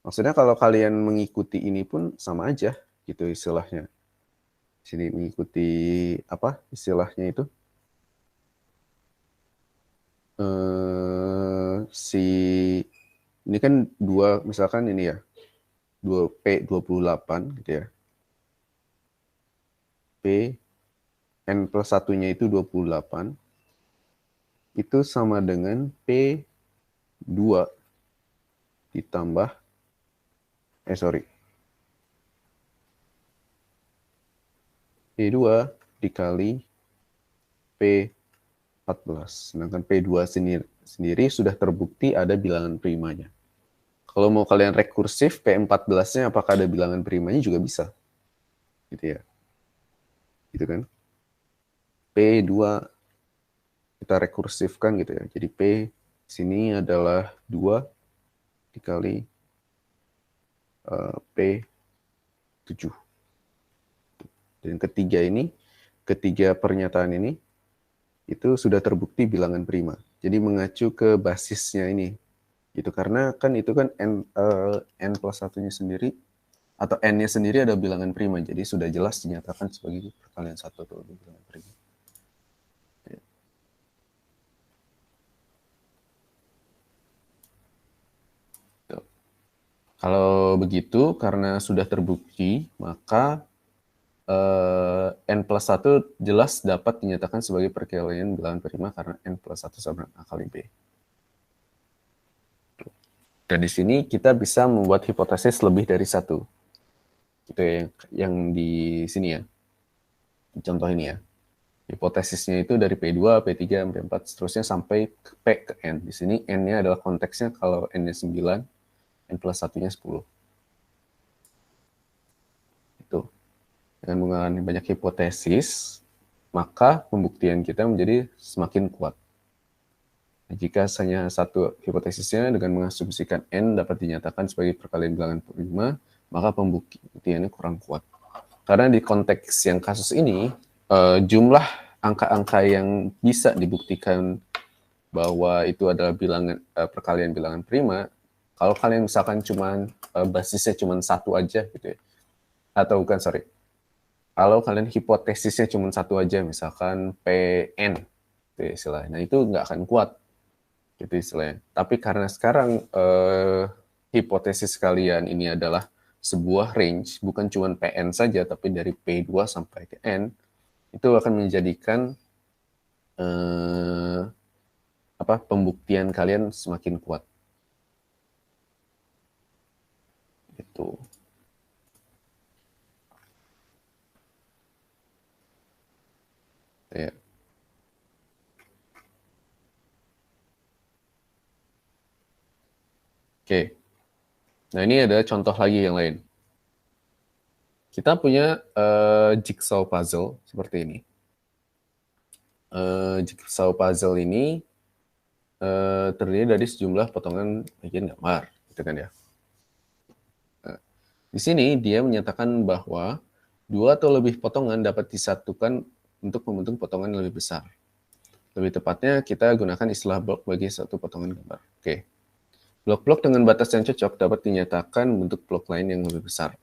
Maksudnya kalau kalian mengikuti ini pun sama aja, gitu istilahnya. Sini mengikuti apa istilahnya itu? Ini kan 2, misalkan ini ya, 2P 28 gitu ya. P, N plus 1-nya itu 28. itu sama dengan P2 ditambah, P2 dikali P14. Sedangkan P2 sendiri sudah terbukti ada bilangan primanya. Kalau mau kalian rekursif, P14-nya apakah ada bilangan primanya juga bisa. Gitu ya. Gitu kan. P2 kita rekursifkan gitu ya. Jadi P sini adalah 2 dikali P7. Dan ketiga pernyataan ini, itu sudah terbukti bilangan prima. Jadi mengacu ke basisnya ini. Gitu, karena kan itu kan n plus 1-nya sendiri, atau n-nya sendiri ada bilangan prima. Jadi sudah jelas dinyatakan sebagai perkalian 1 atau bilangan prima. Kalau begitu, karena sudah terbukti, maka N plus 1 jelas dapat dinyatakan sebagai perkalian bilangan prima karena N plus 1 sama A kali B. Dan di sini kita bisa membuat hipotesis lebih dari 1. Itu yang di sini ya. Contoh ini ya. Hipotesisnya itu dari P2, P3, P4, seterusnya sampai P ke N. Di sini N-nya adalah konteksnya kalau N-nya 9, N plus 1-nya 10. Itu. Dengan menggunakan banyak hipotesis, maka pembuktian kita menjadi semakin kuat. Jika hanya satu hipotesisnya dengan mengasumsikan N dapat dinyatakan sebagai perkalian bilangan prima, maka pembuktiannya kurang kuat. Karena di konteks yang kasus ini, jumlah angka-angka yang bisa dibuktikan bahwa itu adalah perkalian bilangan prima, kalau kalian misalkan basisnya cuma 1 aja gitu ya, atau bukan, kalau kalian hipotesisnya cuma 1 aja, misalkan PN, gitu istilahnya, nah itu nggak akan kuat, gitu istilahnya. Tapi karena sekarang hipotesis kalian ini adalah sebuah range, bukan cuma PN saja, tapi dari P2 sampai ke N, itu akan menjadikan pembuktian kalian semakin kuat. Gitu. Ya. Oke. Nah, ini ada contoh lagi yang lain. Kita punya jigsaw puzzle seperti ini. Jigsaw puzzle ini terdiri dari sejumlah potongan bagian gambar, gitu kan ya. Nah, di sini dia menyatakan bahwa 2 atau lebih potongan dapat disatukan untuk membentuk potongan yang lebih besar. Lebih tepatnya kita gunakan istilah blok bagi satu potongan gambar. Oke. Blok-blok dengan batas yang cocok dapat dinyatakan bentuk blok lain yang lebih besar.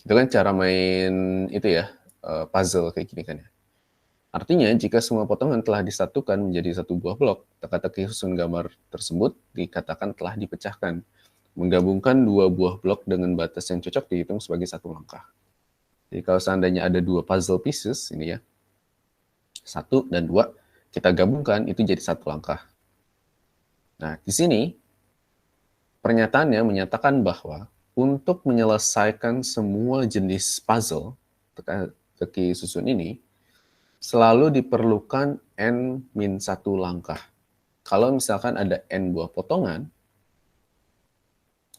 Itu kan cara main itu ya, puzzle kayak gini kan ya. Artinya, jika semua potongan telah disatukan menjadi satu buah blok, teka-teki susun gambar tersebut dikatakan telah dipecahkan. Menggabungkan 2 buah blok dengan batas yang cocok dihitung sebagai satu langkah. Jadi kalau seandainya ada 2 puzzle pieces, ini ya, 1 dan 2, kita gabungkan, itu jadi satu langkah. Nah, di sini, pernyataannya menyatakan bahwa untuk menyelesaikan semua jenis puzzle, teka-teki susun ini, selalu diperlukan N-1 langkah. Kalau misalkan ada N buah potongan,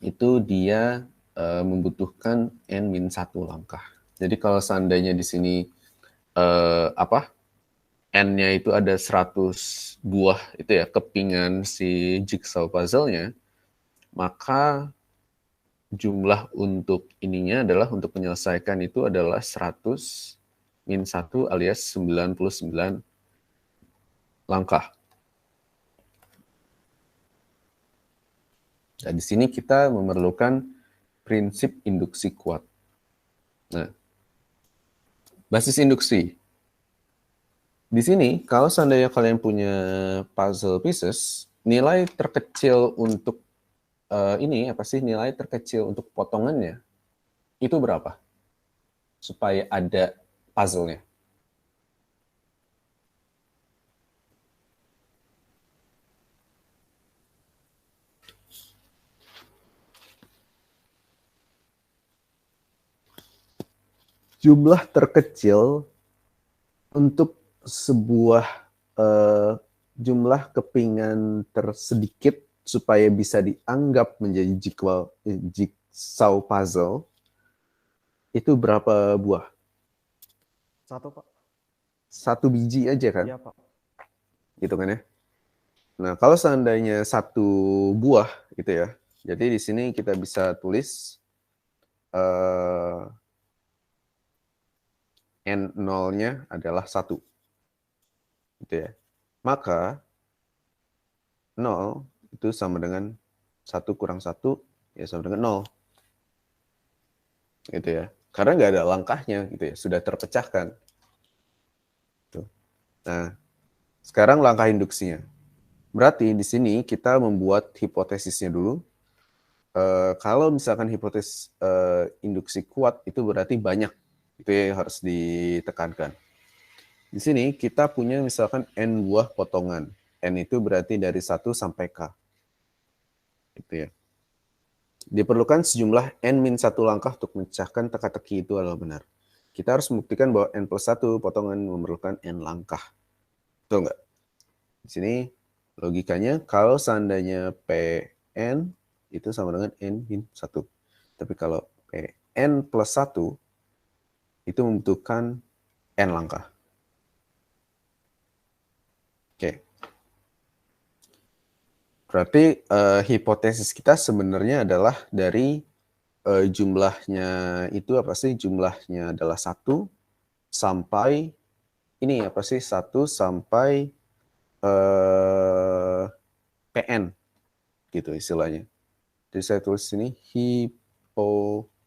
itu dia membutuhkan N-1 langkah. Jadi kalau seandainya di sini N-nya itu ada 100 buah itu ya, kepingan si jigsaw puzzle-nya, maka jumlah untuk ininya adalah untuk menyelesaikan itu adalah 100 min 1 alias 99 langkah. Dan di sini kita memerlukan prinsip induksi kuat. Nah, basis induksi. Di sini, kalau seandainya kalian punya puzzle pieces, nilai terkecil untuk nilai terkecil untuk potongannya itu berapa? Supaya ada puzzle-nya. jumlah terkecil untuk sebuah jumlah kepingan tersedikit supaya bisa dianggap menjadi jigsaw puzzle itu berapa buah? 1, Pak. 1 biji aja kan? Iya, Pak. Gitu kan ya. Nah, kalau seandainya 1 buah gitu ya. Jadi di sini kita bisa tulis N0-nya adalah 1. Gitu ya. Maka 0 itu sama dengan 1 kurang 1 ya sama dengan 0. Gitu ya. Karena nggak ada langkahnya gitu ya, sudah terpecahkan. Tuh. Nah, sekarang langkah induksinya. Berarti di sini kita membuat hipotesisnya dulu. Kalau misalkan hipotesis induksi kuat itu berarti banyak. Itu yang harus ditekankan. Di sini kita punya misalkan N buah potongan. N itu berarti dari 1 sampai K. Gitu ya. Diperlukan sejumlah N-1 langkah untuk memecahkan teka-teki itu adalah benar. Kita harus membuktikan bahwa N+1 potongan memerlukan N langkah. Betul nggak? Di sini logikanya kalau seandainya Pn itu sama dengan N-1. Tapi kalau Pn+1 itu membutuhkan N langkah. Oke. Berarti hipotesis kita sebenarnya adalah dari jumlahnya itu apa sih? Jumlahnya adalah 1 sampai ini apa sih? 1 sampai PN gitu istilahnya. Jadi saya tulis sini hipotesis.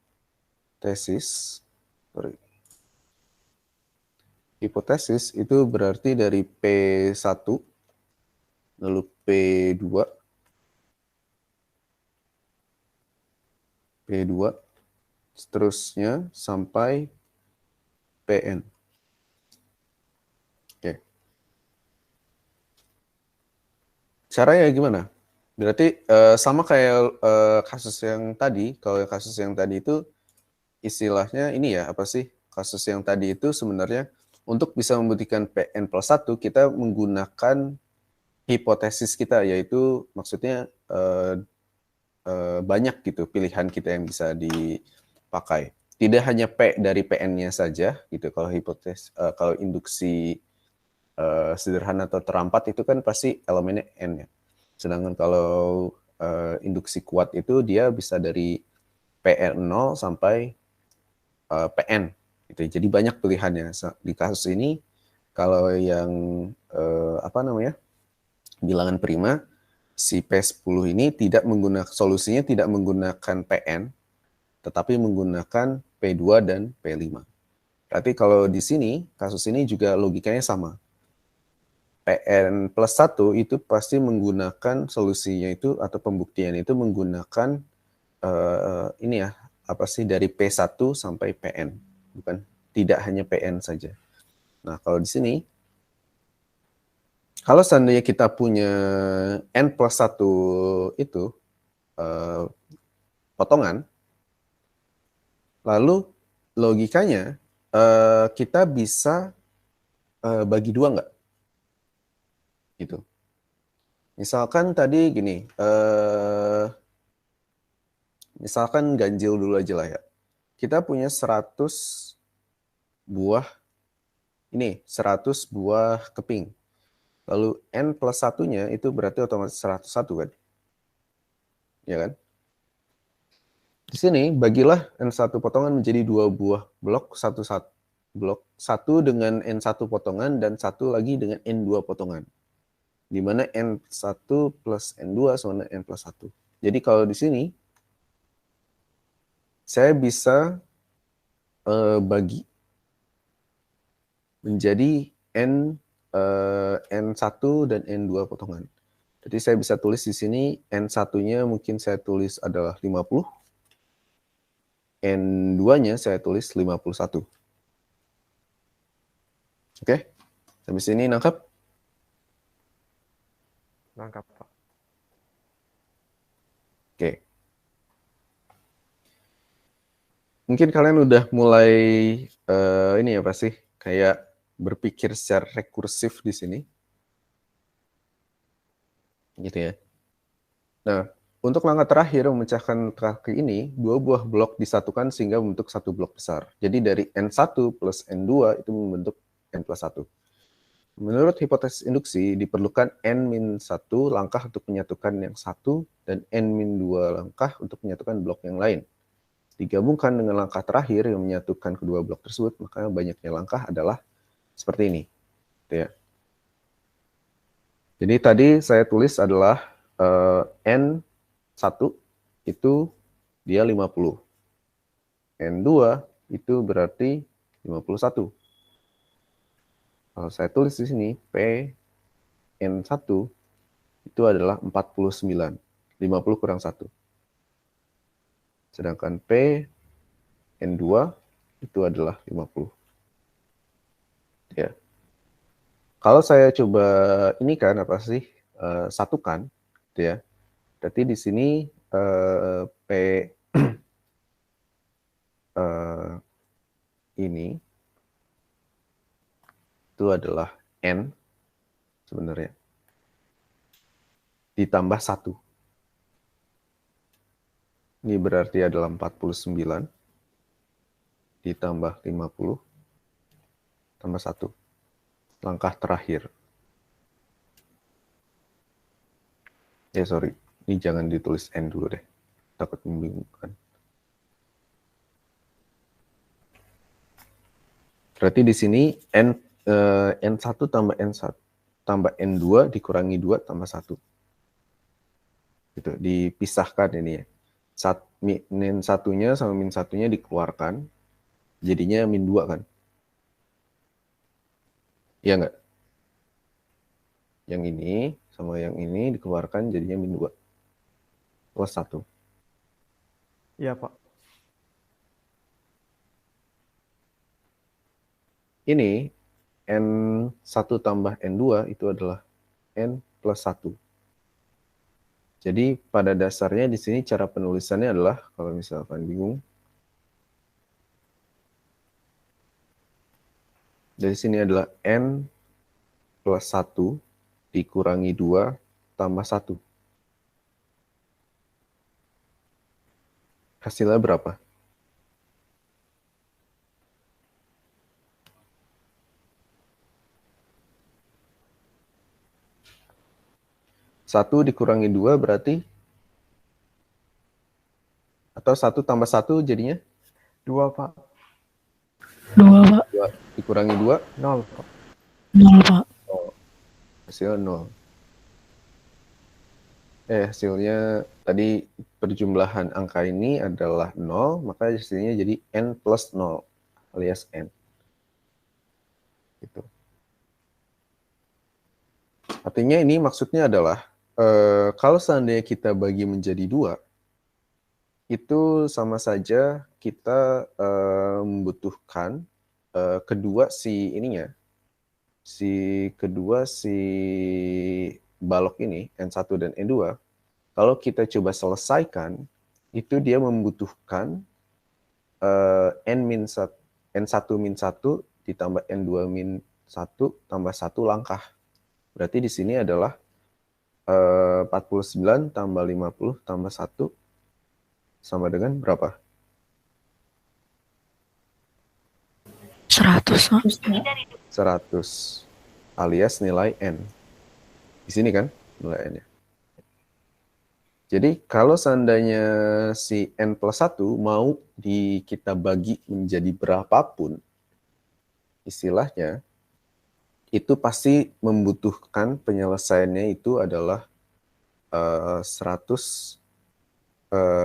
Hipotesis itu berarti dari P1 lalu P2 seterusnya sampai PN. Oke. Caranya gimana? Berarti sama kayak kasus yang tadi. Kalau kasus yang tadi itu istilahnya ini ya, apa sih? Kasus yang tadi itu sebenarnya untuk bisa membuktikan PN+1 kita menggunakan hipotesis kita, yaitu maksudnya banyak gitu pilihan kita yang bisa dipakai. Tidak hanya P dari PN-nya saja gitu. Kalau hipotesis, kalau induksi sederhana atau terampat itu kan pasti elemennya N ya. Sedangkan kalau induksi kuat itu dia bisa dari PN0 sampai PN gitu. Jadi banyak pilihannya. Di kasus ini kalau yang bilangan prima si P10 ini solusinya tidak menggunakan PN tetapi menggunakan P2 dan P5. Berarti kalau di sini kasus ini juga logikanya sama. PN+1 itu pasti menggunakan solusinya itu atau pembuktian itu menggunakan dari P1 sampai PN, bukan tidak hanya PN saja. Nah, kalau di sini kalau seandainya kita punya N+1 itu potongan, lalu logikanya kita bisa bagi 2 nggak? Gitu. Misalkan tadi gini, misalkan ganjil dulu aja lah ya. Kita punya 100 buah keping. Lalu N+1-nya itu berarti otomatis 101 kan? Ya kan? Di sini bagilah N1 potongan menjadi 2 buah blok, blok 1 dengan N1 potongan dan 1 lagi dengan N2 potongan. Di mana N1 plus N2 sama dengan N+1. Jadi kalau di sini saya bisa bagi menjadi N1 dan N2 potongan. Jadi saya bisa tulis di sini N1-nya mungkin saya tulis adalah 50. N2-nya saya tulis 51. Oke? Sampai sini nangkap? Nangkap, Pak. Oke. mungkin kalian udah mulai ini apa sih, kayak berpikir secara rekursif di sini, gitu ya. Nah, untuk langkah terakhir memecahkan kaki ini, dua buah blok disatukan sehingga membentuk satu blok besar. Jadi dari N1 plus N2 itu membentuk N plus 1. Menurut hipotesis induksi, diperlukan N-1 langkah untuk menyatukan yang satu dan N-2 langkah untuk menyatukan blok yang lain. Digabungkan dengan langkah terakhir yang menyatukan kedua blok tersebut, maka banyaknya langkah adalah seperti ini. Gitu ya. Jadi tadi saya tulis adalah N1 itu dia 50. N2 itu berarti 51. Kalau saya tulis di sini, P N1 itu adalah 49. 50 kurang 1. Sedangkan P N2 itu adalah 50. Ya. Kalau saya coba ini kan apa sih? Satukan, gitu ya. Berarti di sini P ini itu adalah N sebenarnya ditambah 1. Ini berarti adalah 49 ditambah 50 tambah 1. Langkah terakhir. Sorry. Ini jangan ditulis N dulu deh. Takut membingungkan. Berarti di sini N1 tambah N1 tambah N2 dikurangi 2 tambah 1. Gitu, dipisahkan ini ya. Min satunya sama min satunya dikeluarkan. Jadinya min 2 kan. Iya enggak? Yang ini sama yang ini dikeluarkan jadinya min 2. Plus 1. Iya, Pak. Ini N1 tambah N2 itu adalah N plus 1. Jadi pada dasarnya di sini cara penulisannya adalah, kalau misalkan bingung, dari sini adalah N plus 1 dikurangi 2 tambah 1. Hasilnya berapa? Satu dikurangi 2 berarti? Atau 1 tambah 1 jadinya? 2, Pak. 2, Pak. 2 dikurangi 2? 0, Pak. 0, Pak. Oh, hasilnya 0. Hasilnya tadi perjumlahan angka ini adalah 0, maka hasilnya jadi N plus 0 alias N. Gitu. Artinya ini maksudnya adalah kalau seandainya kita bagi menjadi 2, itu sama saja kita membutuhkan kedua si ininya, si balok ini, N1 dan N2, kalau kita coba selesaikan, itu dia membutuhkan N1 min 1 ditambah N2 min 1 tambah 1 langkah. Berarti di sini adalah 49 tambah 50 tambah 1 sama dengan berapa? 100, Pak. 100 alias nilai N. Di sini kan nilai N-nya. Jadi kalau seandainya si N plus 1 mau kita bagi menjadi berapapun istilahnya, itu pasti membutuhkan penyelesaiannya itu adalah 100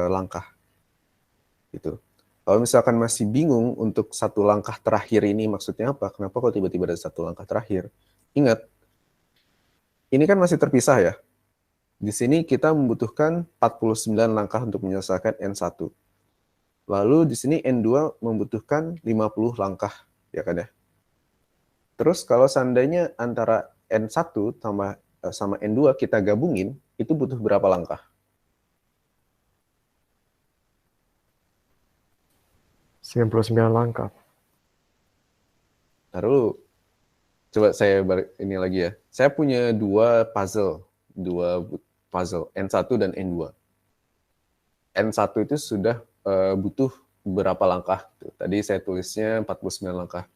langkah. Gitu. Kalau misalkan masih bingung untuk satu langkah terakhir ini maksudnya apa? Kenapa kok tiba-tiba ada satu langkah terakhir? Ingat, ini kan masih terpisah ya. Di sini kita membutuhkan 49 langkah untuk menyelesaikan N1. Lalu di sini N2 membutuhkan 50 langkah, ya kan ya? Terus kalau seandainya antara N1 sama N2 kita gabungin, itu butuh berapa langkah? 99 langkah. Taruh, coba saya balik ini lagi ya. Saya punya dua puzzle N1 dan N2. N1 itu sudah butuh berapa langkah? Tadi saya tulisnya 49 langkah.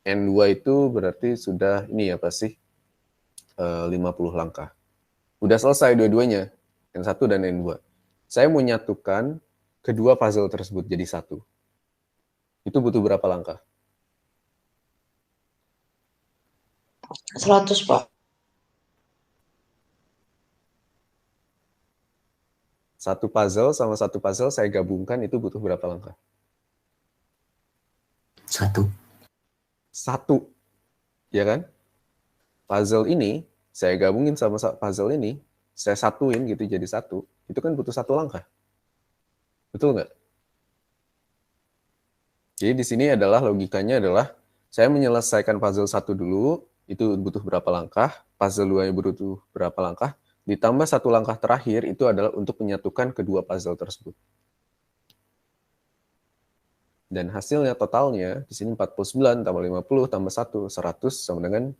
N2 itu berarti sudah ini apa sih? 50 langkah. Udah selesai dua-duanya, N1 dan N2. Saya mau nyatukan kedua puzzle tersebut jadi satu. Itu butuh berapa langkah? 100, Pak. Satu puzzle sama satu puzzle saya gabungkan itu butuh berapa langkah? 1. Satu. Ya kan? Puzzle ini saya gabungin sama puzzle ini, saya satuin gitu jadi satu. Itu kan butuh satu langkah. Betul nggak? Jadi di sini adalah logikanya adalah saya menyelesaikan puzzle satu dulu, itu butuh berapa langkah, puzzle 2 butuh berapa langkah, ditambah satu langkah terakhir itu adalah untuk menyatukan kedua puzzle tersebut. Dan hasilnya totalnya di sini 49 tambah 50 tambah 1, 100 sama dengan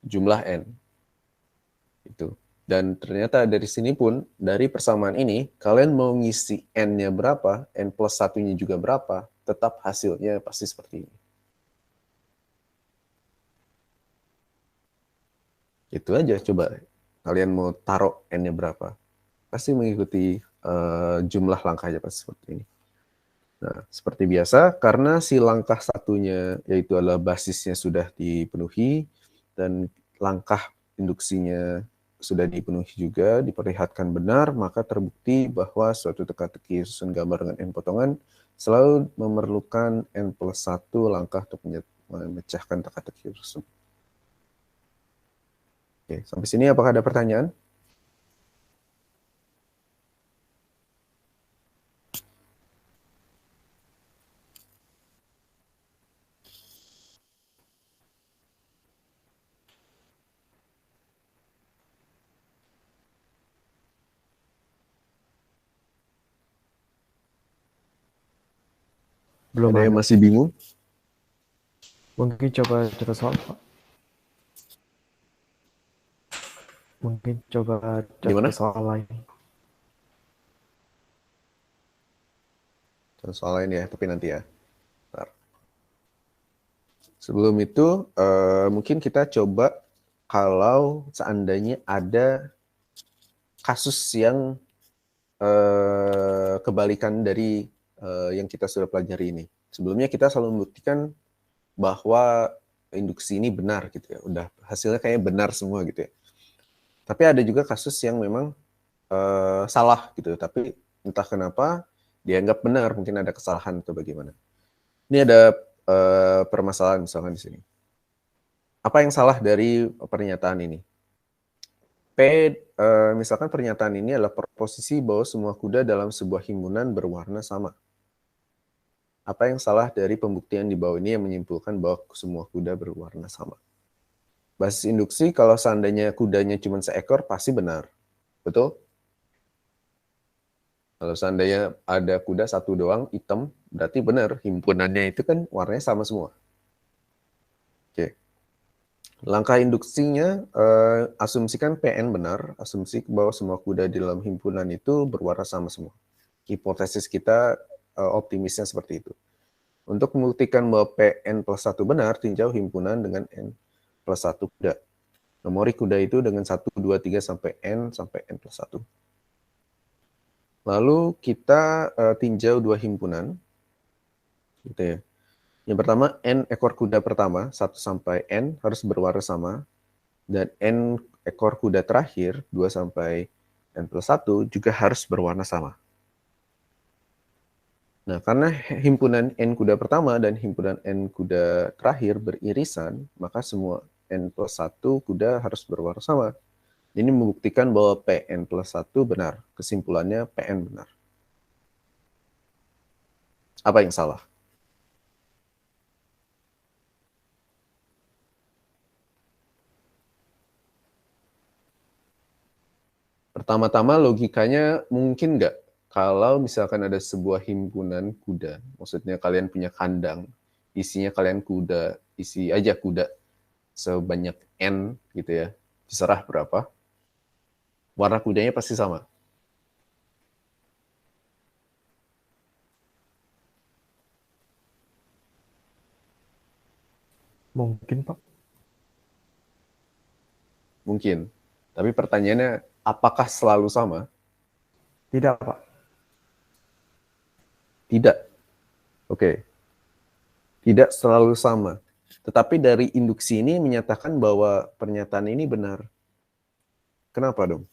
jumlah N. Itu. Dan ternyata dari sini pun, dari persamaan ini, kalian mau ngisi N-nya berapa, N plus 1-nya juga berapa, tetap hasilnya pasti seperti ini. Itu aja, coba kalian mau taruh N-nya berapa. Pasti mengikuti jumlah langkahnya pasti seperti ini. Nah, seperti biasa, karena si langkah satunya, yaitu adalah basisnya sudah dipenuhi, dan langkah induksinya sudah dipenuhi juga, diperlihatkan benar, maka terbukti bahwa suatu teka-teki susun gambar dengan N potongan selalu memerlukan N plus 1 langkah untuk memecahkan teka-teki tersebut. Oke, sampai sini apakah ada pertanyaan? Belum Ada yang ada. masih bingung? Mungkin coba contoh soal, Pak. Mungkin coba Gimana? contoh soal lain. Contoh soal lain ya, tapi nanti ya. Bentar. Sebelum itu, mungkin kita coba kalau seandainya ada kasus yang kebalikan dari yang kita sudah pelajari ini. Sebelumnya kita selalu membuktikan bahwa induksi ini benar gitu ya. Udah hasilnya kayaknya benar semua gitu ya. Tapi ada juga kasus yang memang salah gitu. Tapi entah kenapa dianggap benar, mungkin ada kesalahan atau bagaimana. Ini ada permasalahan misalkan di sini. Apa yang salah dari pernyataan ini? Misalkan pernyataan ini adalah proposisi bahwa semua kuda dalam sebuah himpunan berwarna sama. Apa yang salah dari pembuktian di bawah ini yang menyimpulkan bahwa semua kuda berwarna sama? Basis induksi, kalau seandainya kudanya cuma seekor, pasti benar. Betul? Kalau seandainya ada kuda satu doang, hitam, berarti benar. Himpunannya itu kan warnanya sama semua. Oke. Langkah induksinya, asumsikan PN benar, asumsi bahwa semua kuda di dalam himpunan itu berwarna sama semua. Hipotesis kita optimisnya seperti itu. Untuk membuktikan bahwa PN plus 1 benar, tinjau himpunan dengan N plus 1 kuda. Memori kuda itu dengan 1, 2, 3 sampai N plus 1. Lalu kita tinjau dua himpunan. Gitu ya. Yang pertama, N ekor kuda pertama, 1 sampai N harus berwarna sama. Dan N ekor kuda terakhir, 2 sampai N plus 1 juga harus berwarna sama. Nah, karena himpunan N kuda pertama dan himpunan N kuda terakhir beririsan, maka semua N plus 1 kuda harus berwarna sama. Ini membuktikan bahwa PN plus 1 benar. Kesimpulannya PN benar. Apa yang salah? Pertama-tama logikanya mungkin nggak Kalau misalkan ada sebuah himpunan kuda, maksudnya kalian punya kandang, isinya kalian kuda, isi aja kuda sebanyak N gitu ya, terserah berapa, warna kudanya pasti sama. Mungkin, Pak. Mungkin. Tapi pertanyaannya, apakah selalu sama? Tidak, Pak. Tidak. Oke. Tidak selalu sama. Tetapi dari induksi ini menyatakan bahwa pernyataan ini benar. Kenapa dong?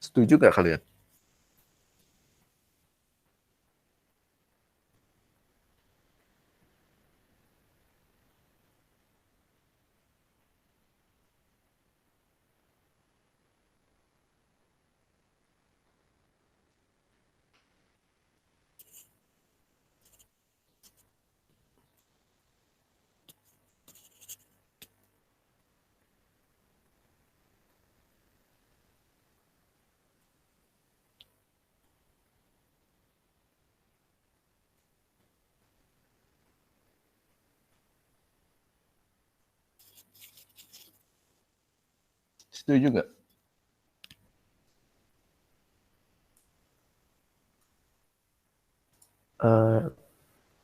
Setuju gak kalian? Setuju gak?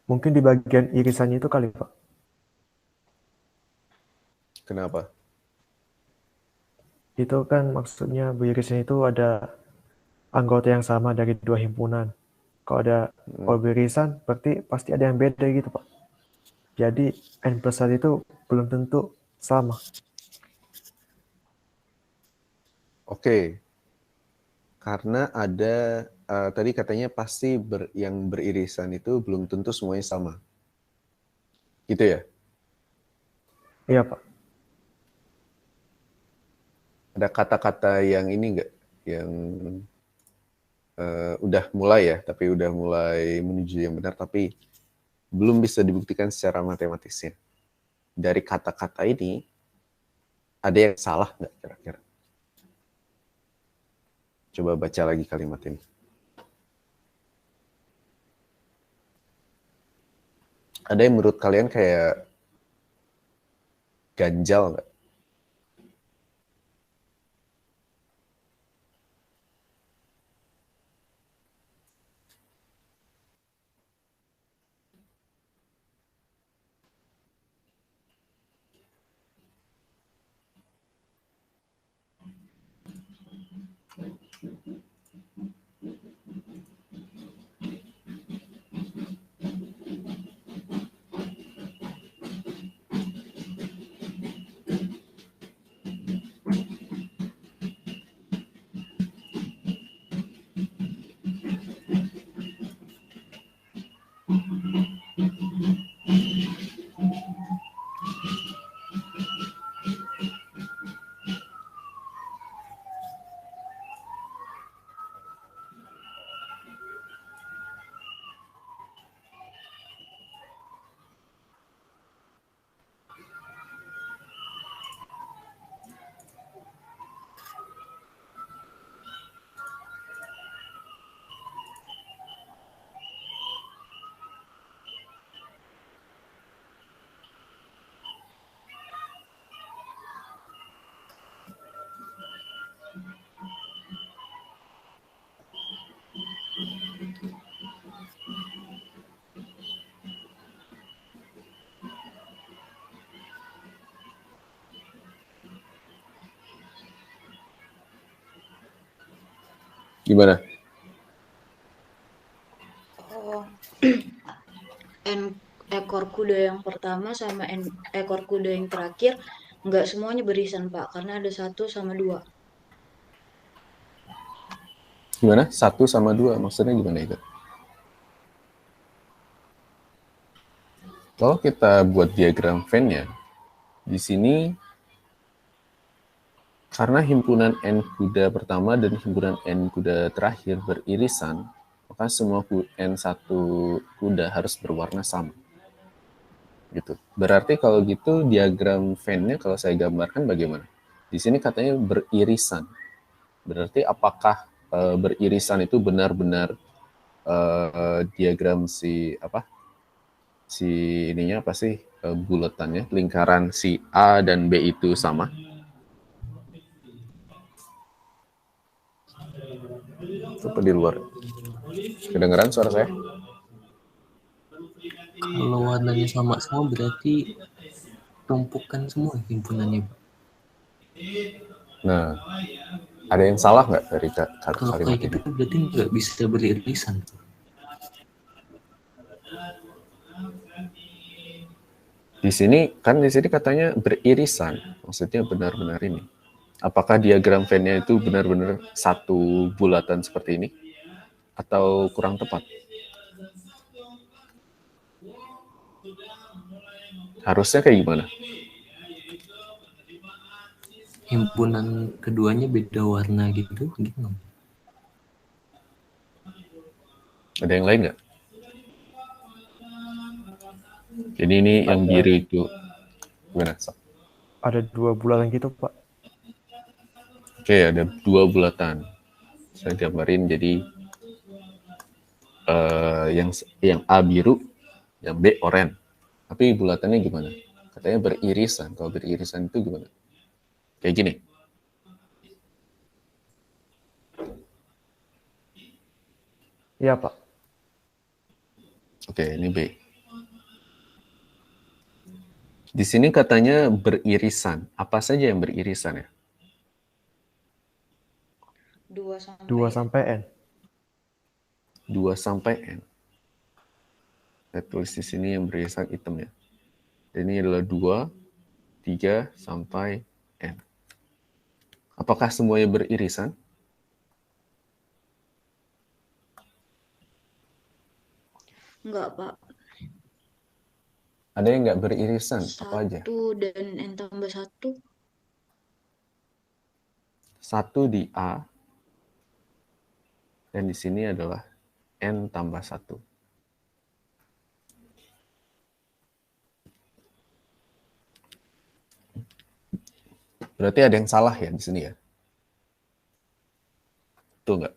Mungkin di bagian irisannya itu kali, Pak. Kenapa? Itu kan maksudnya irisan itu ada anggota yang sama dari dua himpunan. Kalau ada irisan, berarti pasti ada yang beda gitu, Pak. Jadi N+1 itu belum tentu sama. Oke. Karena ada, tadi katanya pasti yang beririsan itu belum tentu semuanya sama. Gitu ya? Iya, Pak. Ada kata-kata yang ini nggak? Yang udah mulai ya, tapi udah mulai menuju yang benar, tapi belum bisa dibuktikan secara matematisnya. Dari kata-kata ini, ada yang salah nggak kira-kira? Coba baca lagi kalimat ini. Ada yang menurut kalian kayak ganjal nggak? Gimana? Ekor kuda yang pertama sama ekor kuda yang terakhir nggak semuanya beririsan, Pak, karena ada 1 sama 2. Gimana? 1 sama 2, maksudnya gimana itu? Kalau kita buat diagram Venn-nya, di sini karena himpunan N kuda pertama dan himpunan N kuda terakhir beririsan, maka semua N1 kuda harus berwarna sama. Gitu. Berarti kalau gitu diagram Venn-nya kalau saya gambarkan bagaimana? Di sini katanya beririsan. Berarti apakah beririsan itu benar-benar diagram si ininya apa sih, bulatannya, lingkaran si A dan B itu sama? Apa di luar? Kedengeran suara saya? Kalau warnanya sama semua berarti tumpukan semua himpunannya, Pak. Nah, ada yang salah nggak dari Kalau kalimat kayak gitu ini? berarti nggak bisa beririsan. Di sini katanya beririsan, maksudnya benar-benar ini. Apakah diagram Venn-nya itu benar-benar satu bulatan seperti ini atau kurang tepat? Harusnya kayak gimana? Himpunan keduanya beda warna gitu, gimana? Ada yang lain nggak? Jadi ini yang biru itu gimana? Ada 2 bulatan gitu, Pak. Oke, ada 2 bulatan. Saya gambarin jadi yang A biru, yang B oranye. Tapi bulatannya gimana? Katanya beririsan. Kalau beririsan itu gimana? Kayak gini. Iya, Pak. Oke, ini B. Di sini katanya beririsan. Apa saja yang beririsan ya? 2 sampai 2 sampai N. 2 sampai N. Saya tulis di sini yang beririsan hitam ya. Ini adalah 2, 3 sampai N. Apakah semuanya beririsan? Enggak, Pak. Ada yang nggak beririsan? Apa aja? 1 dan N tambah 1. 1 di A, dan di sini adalah N tambah 1. Berarti ada yang salah ya di sini ya? Betul nggak?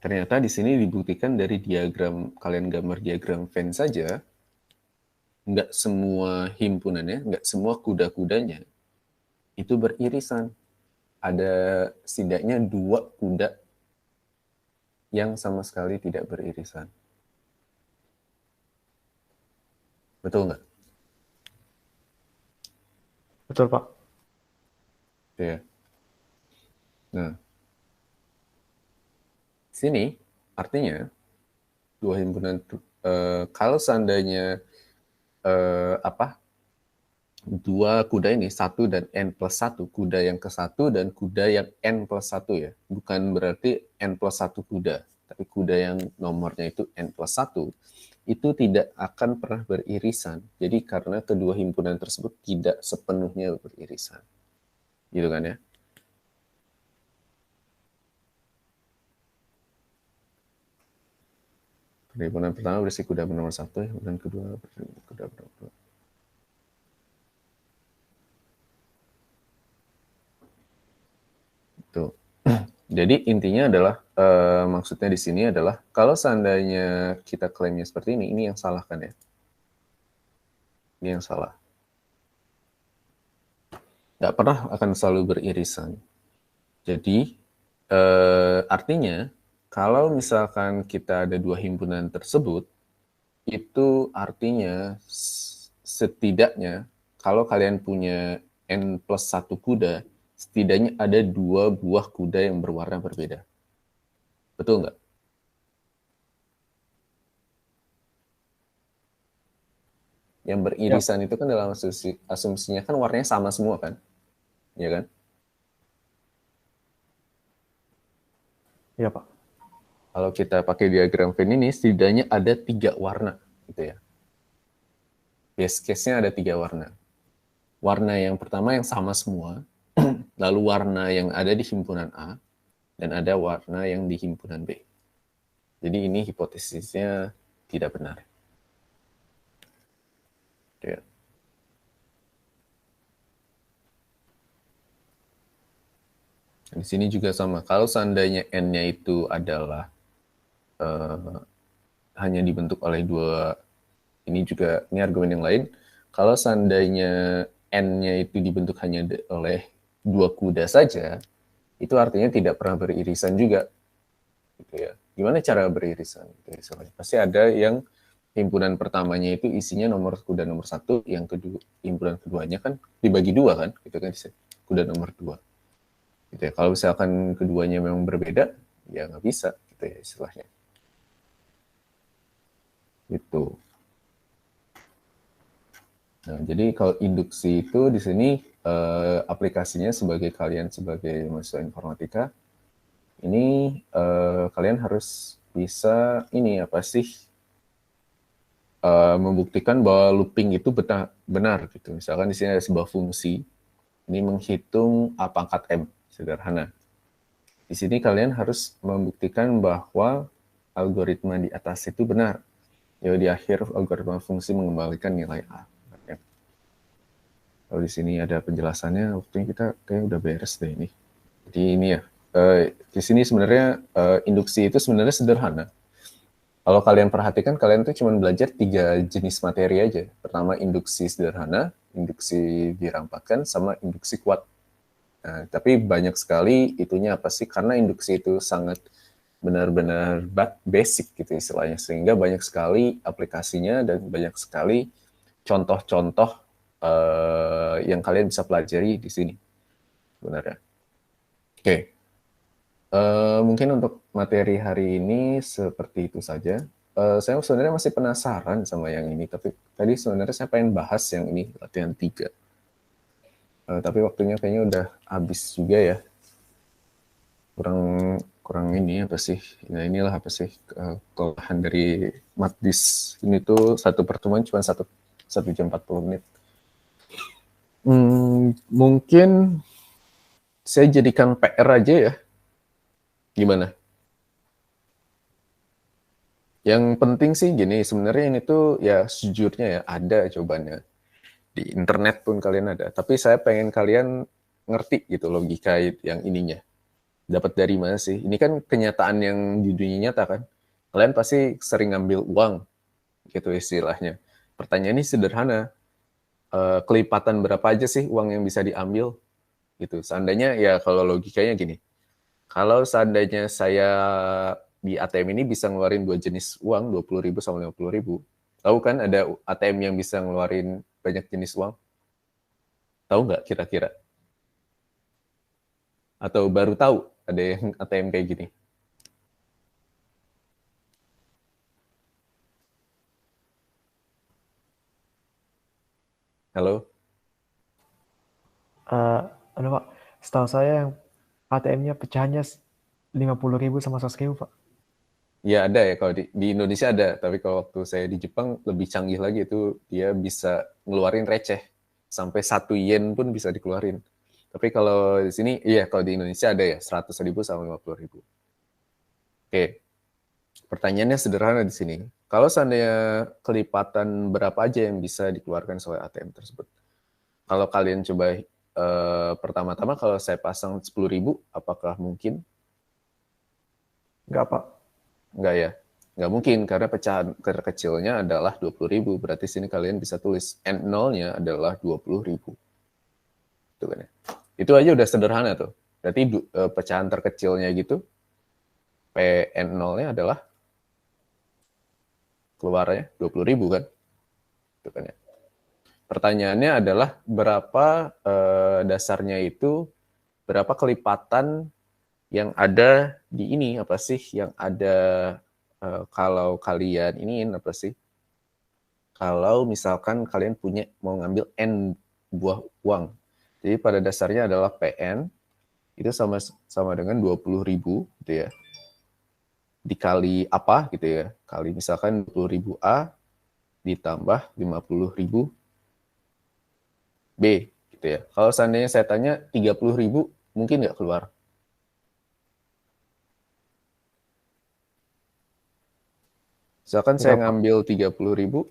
Ternyata di sini dibuktikan dari diagram, kalian gambar diagram Venn saja, nggak semua himpunannya, nggak semua kuda-kudanya itu beririsan. Ada setidaknya 2 kuda yang sama sekali tidak beririsan. Betul nggak? Betul, Pak. Ya. Nah, sini artinya 2 himpunan kalau seandainya 2 kuda ini 1 dan N plus 1, kuda yang ke-1 dan kuda yang N plus 1 ya. Bukan berarti N plus 1 kuda, tapi kuda yang nomornya itu N plus 1 itu tidak akan pernah beririsan. Jadi karena kedua himpunan tersebut tidak sepenuhnya beririsan. Gitu kan ya? Himpunan pertama berisi kuda bernomor 1, himpunan kedua berisi kuda bernomor 2. Tuh. Jadi intinya adalah maksudnya di sini adalah kalau seandainya kita klaimnya seperti ini yang salah kan ya? Ini yang salah. Nggak pernah akan selalu beririsan. Jadi artinya kalau misalkan kita ada 2 himpunan tersebut, itu artinya setidaknya kalau kalian punya N plus 1 kuda, setidaknya ada 2 buah kuda yang berwarna berbeda. Betul nggak? Yang beririsan itu kan dalam asumsinya kan warnanya sama semua kan? Iya kan? Iya, Pak. Kalau kita pakai diagram Venn ini, setidaknya ada 3 warna, gitu ya. Base case-nya ada 3 warna. Warna yang pertama yang sama semua, lalu warna yang ada di himpunan A, dan ada warna yang di himpunan B. Jadi ini hipotesisnya tidak benar. Ya. Di sini juga sama. Kalau seandainya N-nya itu adalah hanya dibentuk oleh dua, ini argumen yang lain. Kalau seandainya N-nya itu dibentuk hanya oleh dua kuda saja, itu artinya tidak pernah beririsan juga. Gitu ya. Gimana cara beririsan? Gitu, pasti ada yang himpunan pertamanya itu isinya nomor kuda nomor 1, yang kedua himpunan keduanya kan dibagi 2 kan, gitu kan, kuda nomor 2. Gitu ya. Kalau misalkan keduanya memang berbeda, ya nggak bisa, gitu ya istilahnya. Gitu. Nah, jadi kalau induksi itu di sini aplikasinya kalian sebagai mahasiswa informatika, ini kalian harus bisa membuktikan bahwa looping itu benar gitu. Misalkan di sini ada sebuah fungsi, ini menghitung A pangkat M, sederhana. Di sini kalian harus membuktikan bahwa algoritma di atas itu benar. Ya, di akhir algoritma fungsi mengembalikan nilai A. Kalau di sini ada penjelasannya, waktunya kita kayak udah beres deh ini. Jadi ini ya, di sini sebenarnya induksi itu sebenarnya sederhana. Kalau kalian perhatikan, kalian tuh cuma belajar 3 jenis materi aja. Pertama induksi sederhana, induksi dirampatkan, sama induksi kuat. Nah, tapi banyak sekali itunya apa sih? Karena induksi itu sangat benar-benar basic gitu istilahnya, sehingga banyak sekali aplikasinya dan banyak sekali contoh-contoh yang kalian bisa pelajari di sini sebenarnya. Oke. Mungkin untuk materi hari ini seperti itu saja. Saya sebenarnya masih penasaran sama yang ini, tapi tadi sebenarnya saya pengen bahas yang ini, latihan 3. Tapi waktunya kayaknya udah habis juga ya. Kurang ini apa sih? Nah, inilah apa sih kelemahan dari Matdis ini tuh, satu pertemuan cuma 1 jam 40 menit. Mungkin saya jadikan PR aja ya. Gimana? Yang penting sih gini, sebenarnya ini tuh ya sejujurnya ya ada jawabannya. Di internet pun kalian ada. Tapi saya pengen kalian ngerti gitu logika yang ininya. Dapat dari mana sih? Ini kan kenyataan yang di dunia nyata kan. Kalian pasti sering ngambil uang gitu istilahnya. Pertanyaannya sederhana. Kelipatan berapa aja sih uang yang bisa diambil? Gitu. Seandainya ya kalau logikanya gini. Kalau seandainya saya di ATM ini bisa ngeluarin 2 jenis uang, 20.000 sama 50.000. Tahu kan ada ATM yang bisa ngeluarin banyak jenis uang? Tahu nggak kira-kira? Atau baru tahu ada yang ATM kayak gini? Halo? Pak, setahu saya yang ATM-nya pecahannya 50.000 sama 100.000, Pak. Ya ada ya, kalau di Indonesia ada, tapi kalau waktu saya di Jepang lebih canggih lagi, itu dia bisa ngeluarin receh, sampai 1 yen pun bisa dikeluarin. Tapi kalau di sini, iya kalau di Indonesia ada ya, 100.000 sama 50.000. Oke, pertanyaannya sederhana di sini. Kalau seandainya kelipatan berapa aja yang bisa dikeluarkan oleh ATM tersebut? Kalau kalian coba pertama-tama kalau saya pasang 10.000, apakah mungkin? Enggak, Pak. Enggak ya? Enggak mungkin, karena pecahan terkecilnya adalah 20.000. Berarti sini kalian bisa tulis N0-nya adalah 20.000. Itu kan ya? Itu aja udah sederhana tuh. Berarti pecahan terkecilnya gitu, PN0-nya adalah keluarnya 20.000 kan? Itu kan ya? Pertanyaannya adalah berapa dasarnya itu, berapa kelipatan yang ada di ini, apa sih yang ada kalau kalian iniin apa sih? Kalau misalkan kalian mau ngambil N buah uang. Jadi pada dasarnya adalah PN, itu sama dengan 20.000 gitu ya. Dikali apa gitu ya, kali misalkan 20.000 A ditambah 50.000 B gitu ya. Kalau seandainya saya tanya 30.000, mungkin nggak keluar? Misalkan saya ngambil 30.000,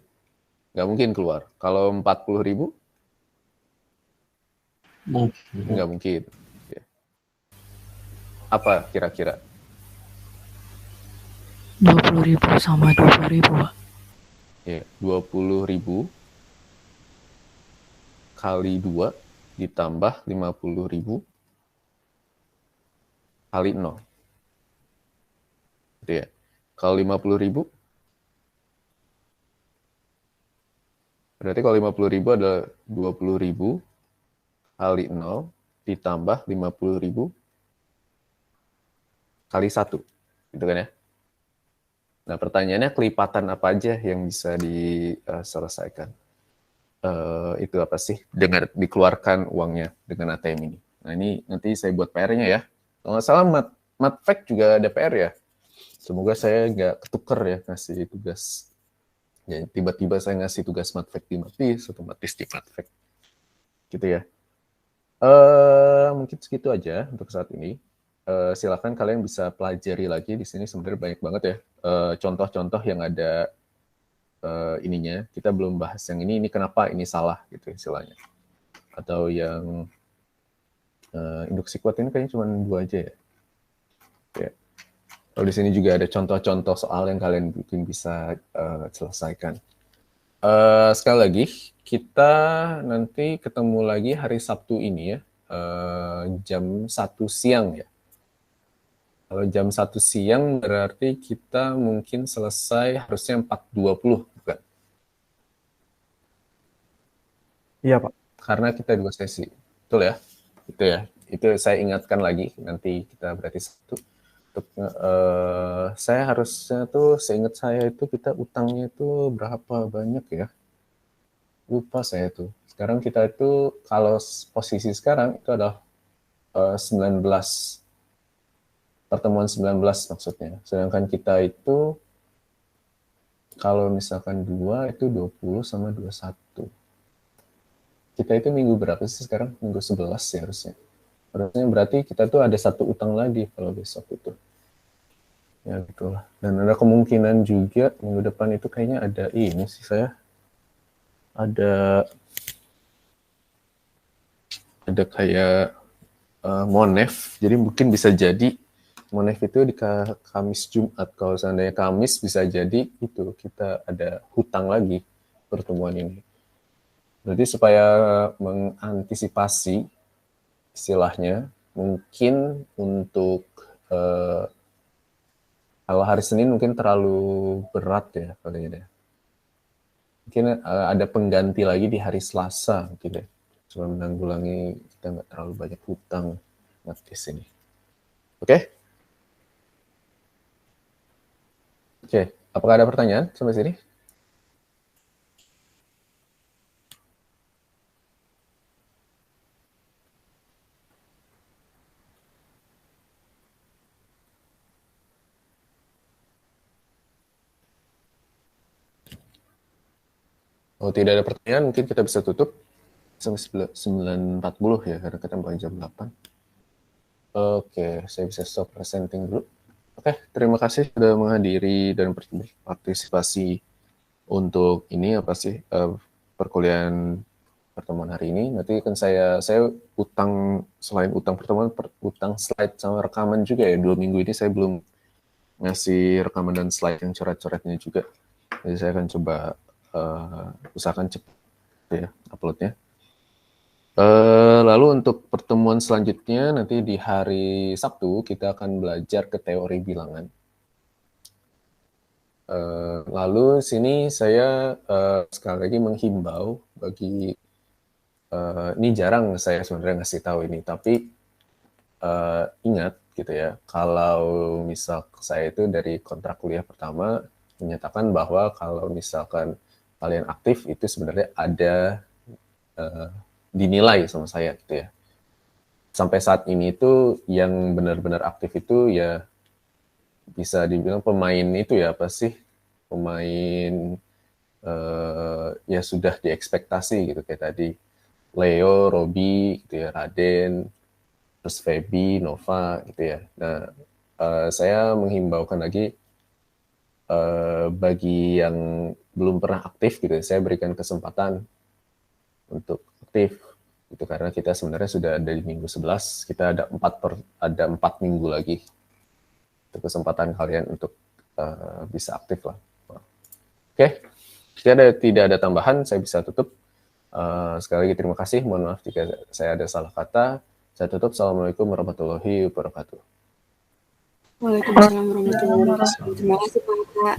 nggak mungkin keluar. Kalau 40.000, nggak mungkin. Ya. Apa kira-kira? 20.000 sama 20.000, Pak. Ya, 20.000 kali 2 ditambah 50.000 kali 0. Gitu ya. Kalau 50.000, berarti kalau 50.000 adalah 20.000 kali 0 ditambah 50.000 kali 1. Gitu kan ya. Nah, pertanyaannya kelipatan apa aja yang bisa diselesaikan? Itu apa sih? Dengan dikeluarkan uangnya dengan ATM ini. Nah, ini nanti saya buat PR-nya ya. Kalau nggak salah, Matfact juga ada PR ya. Semoga saya nggak ketuker ya ngasih tugas. Ya, tiba-tiba saya ngasih tugas Matfact di Matis, otomatis di Matfact. Gitu ya. Mungkin segitu aja untuk saat ini. Silakan kalian bisa pelajari lagi di sini, sebenarnya banyak banget ya contoh-contoh yang ada ininya. Kita belum bahas yang ini kenapa ini salah gitu istilahnya. Atau yang induksi kuat ini kayaknya cuma 2 aja ya. Ya. Kalau di sini juga ada contoh-contoh soal yang kalian mungkin bisa selesaikan. Sekali lagi, kita nanti ketemu lagi hari Sabtu ini ya, jam 1 siang ya. Kalau jam 1 siang berarti kita mungkin selesai harusnya 4.20, bukan? Iya, Pak. Karena kita 2 sesi. Betul ya? Itu ya. Itu saya ingatkan lagi, nanti kita berarti 1. Untuk, saya harusnya tuh, seingat saya itu kita utangnya itu berapa banyak ya? Lupa saya tuh. Sekarang kita itu, kalau posisi sekarang itu adalah 19. Pertemuan 19 maksudnya. Sedangkan kita itu, kalau misalkan 2, itu 20 sama 21. Kita itu minggu berapa sih sekarang? Minggu 11 ya harusnya. Harusnya berarti kita tuh ada 1 utang lagi kalau besok itu. Ya gitulah. Dan ada kemungkinan juga minggu depan itu kayaknya ada ini sih saya. Ada kayak Monef. Jadi mungkin bisa jadi Monef itu di Kamis Jumat. Kalau seandainya Kamis bisa jadi itu kita ada hutang lagi pertemuan ini. Berarti supaya mengantisipasi istilahnya, mungkin untuk kalau hari Senin mungkin terlalu berat ya kali ini. Mungkin ada pengganti lagi di hari Selasa mungkin ya. Supaya menanggulangi kita nggak terlalu banyak hutang di sini. Oke? Oke, apakah ada pertanyaan sampai sini? Kalau tidak ada pertanyaan, mungkin kita bisa tutup sampai 9.40 ya, karena kita mulai jam 8. Oke, saya bisa stop presenting dulu. Oke, terima kasih sudah menghadiri dan berpartisipasi untuk ini apa sih perkuliahan pertemuan hari ini. Nanti kan saya utang, selain utang pertemuan, utang slide sama rekaman juga ya. 2 minggu ini saya belum ngasih rekaman dan slide yang coret-coretnya juga. Jadi saya akan coba usahakan cepat ya uploadnya. Lalu untuk pertemuan selanjutnya nanti di hari Sabtu kita akan belajar ke teori bilangan. Lalu sini saya sekali lagi menghimbau bagi ini jarang saya sebenarnya ngasih tahu ini, tapi ingat gitu ya, kalau misal saya itu dari kontrak kuliah pertama menyatakan bahwa kalau misalkan kalian aktif itu sebenarnya ada dinilai sama saya gitu ya. Sampai saat ini itu yang benar-benar aktif itu ya bisa dibilang pemain itu ya apa sih, pemain ya sudah diekspektasi gitu kayak tadi Leo, Robi gitu ya, Raden, terus Feby, Nova gitu ya. Nah saya menghimbaukan lagi bagi yang belum pernah aktif gitu, saya berikan kesempatan untuk aktif. Itu karena kita sebenarnya sudah ada di minggu 11, kita ada 4 minggu lagi. Itu kesempatan kalian untuk bisa aktif lah. Oke, tidak ada tambahan, saya bisa tutup. Sekali lagi terima kasih, mohon maaf jika saya ada salah kata. Saya tutup, Assalamualaikum warahmatullahi wabarakatuh. Waalaikumsalam warahmatullahi wabarakatuh. Terima kasih Pak.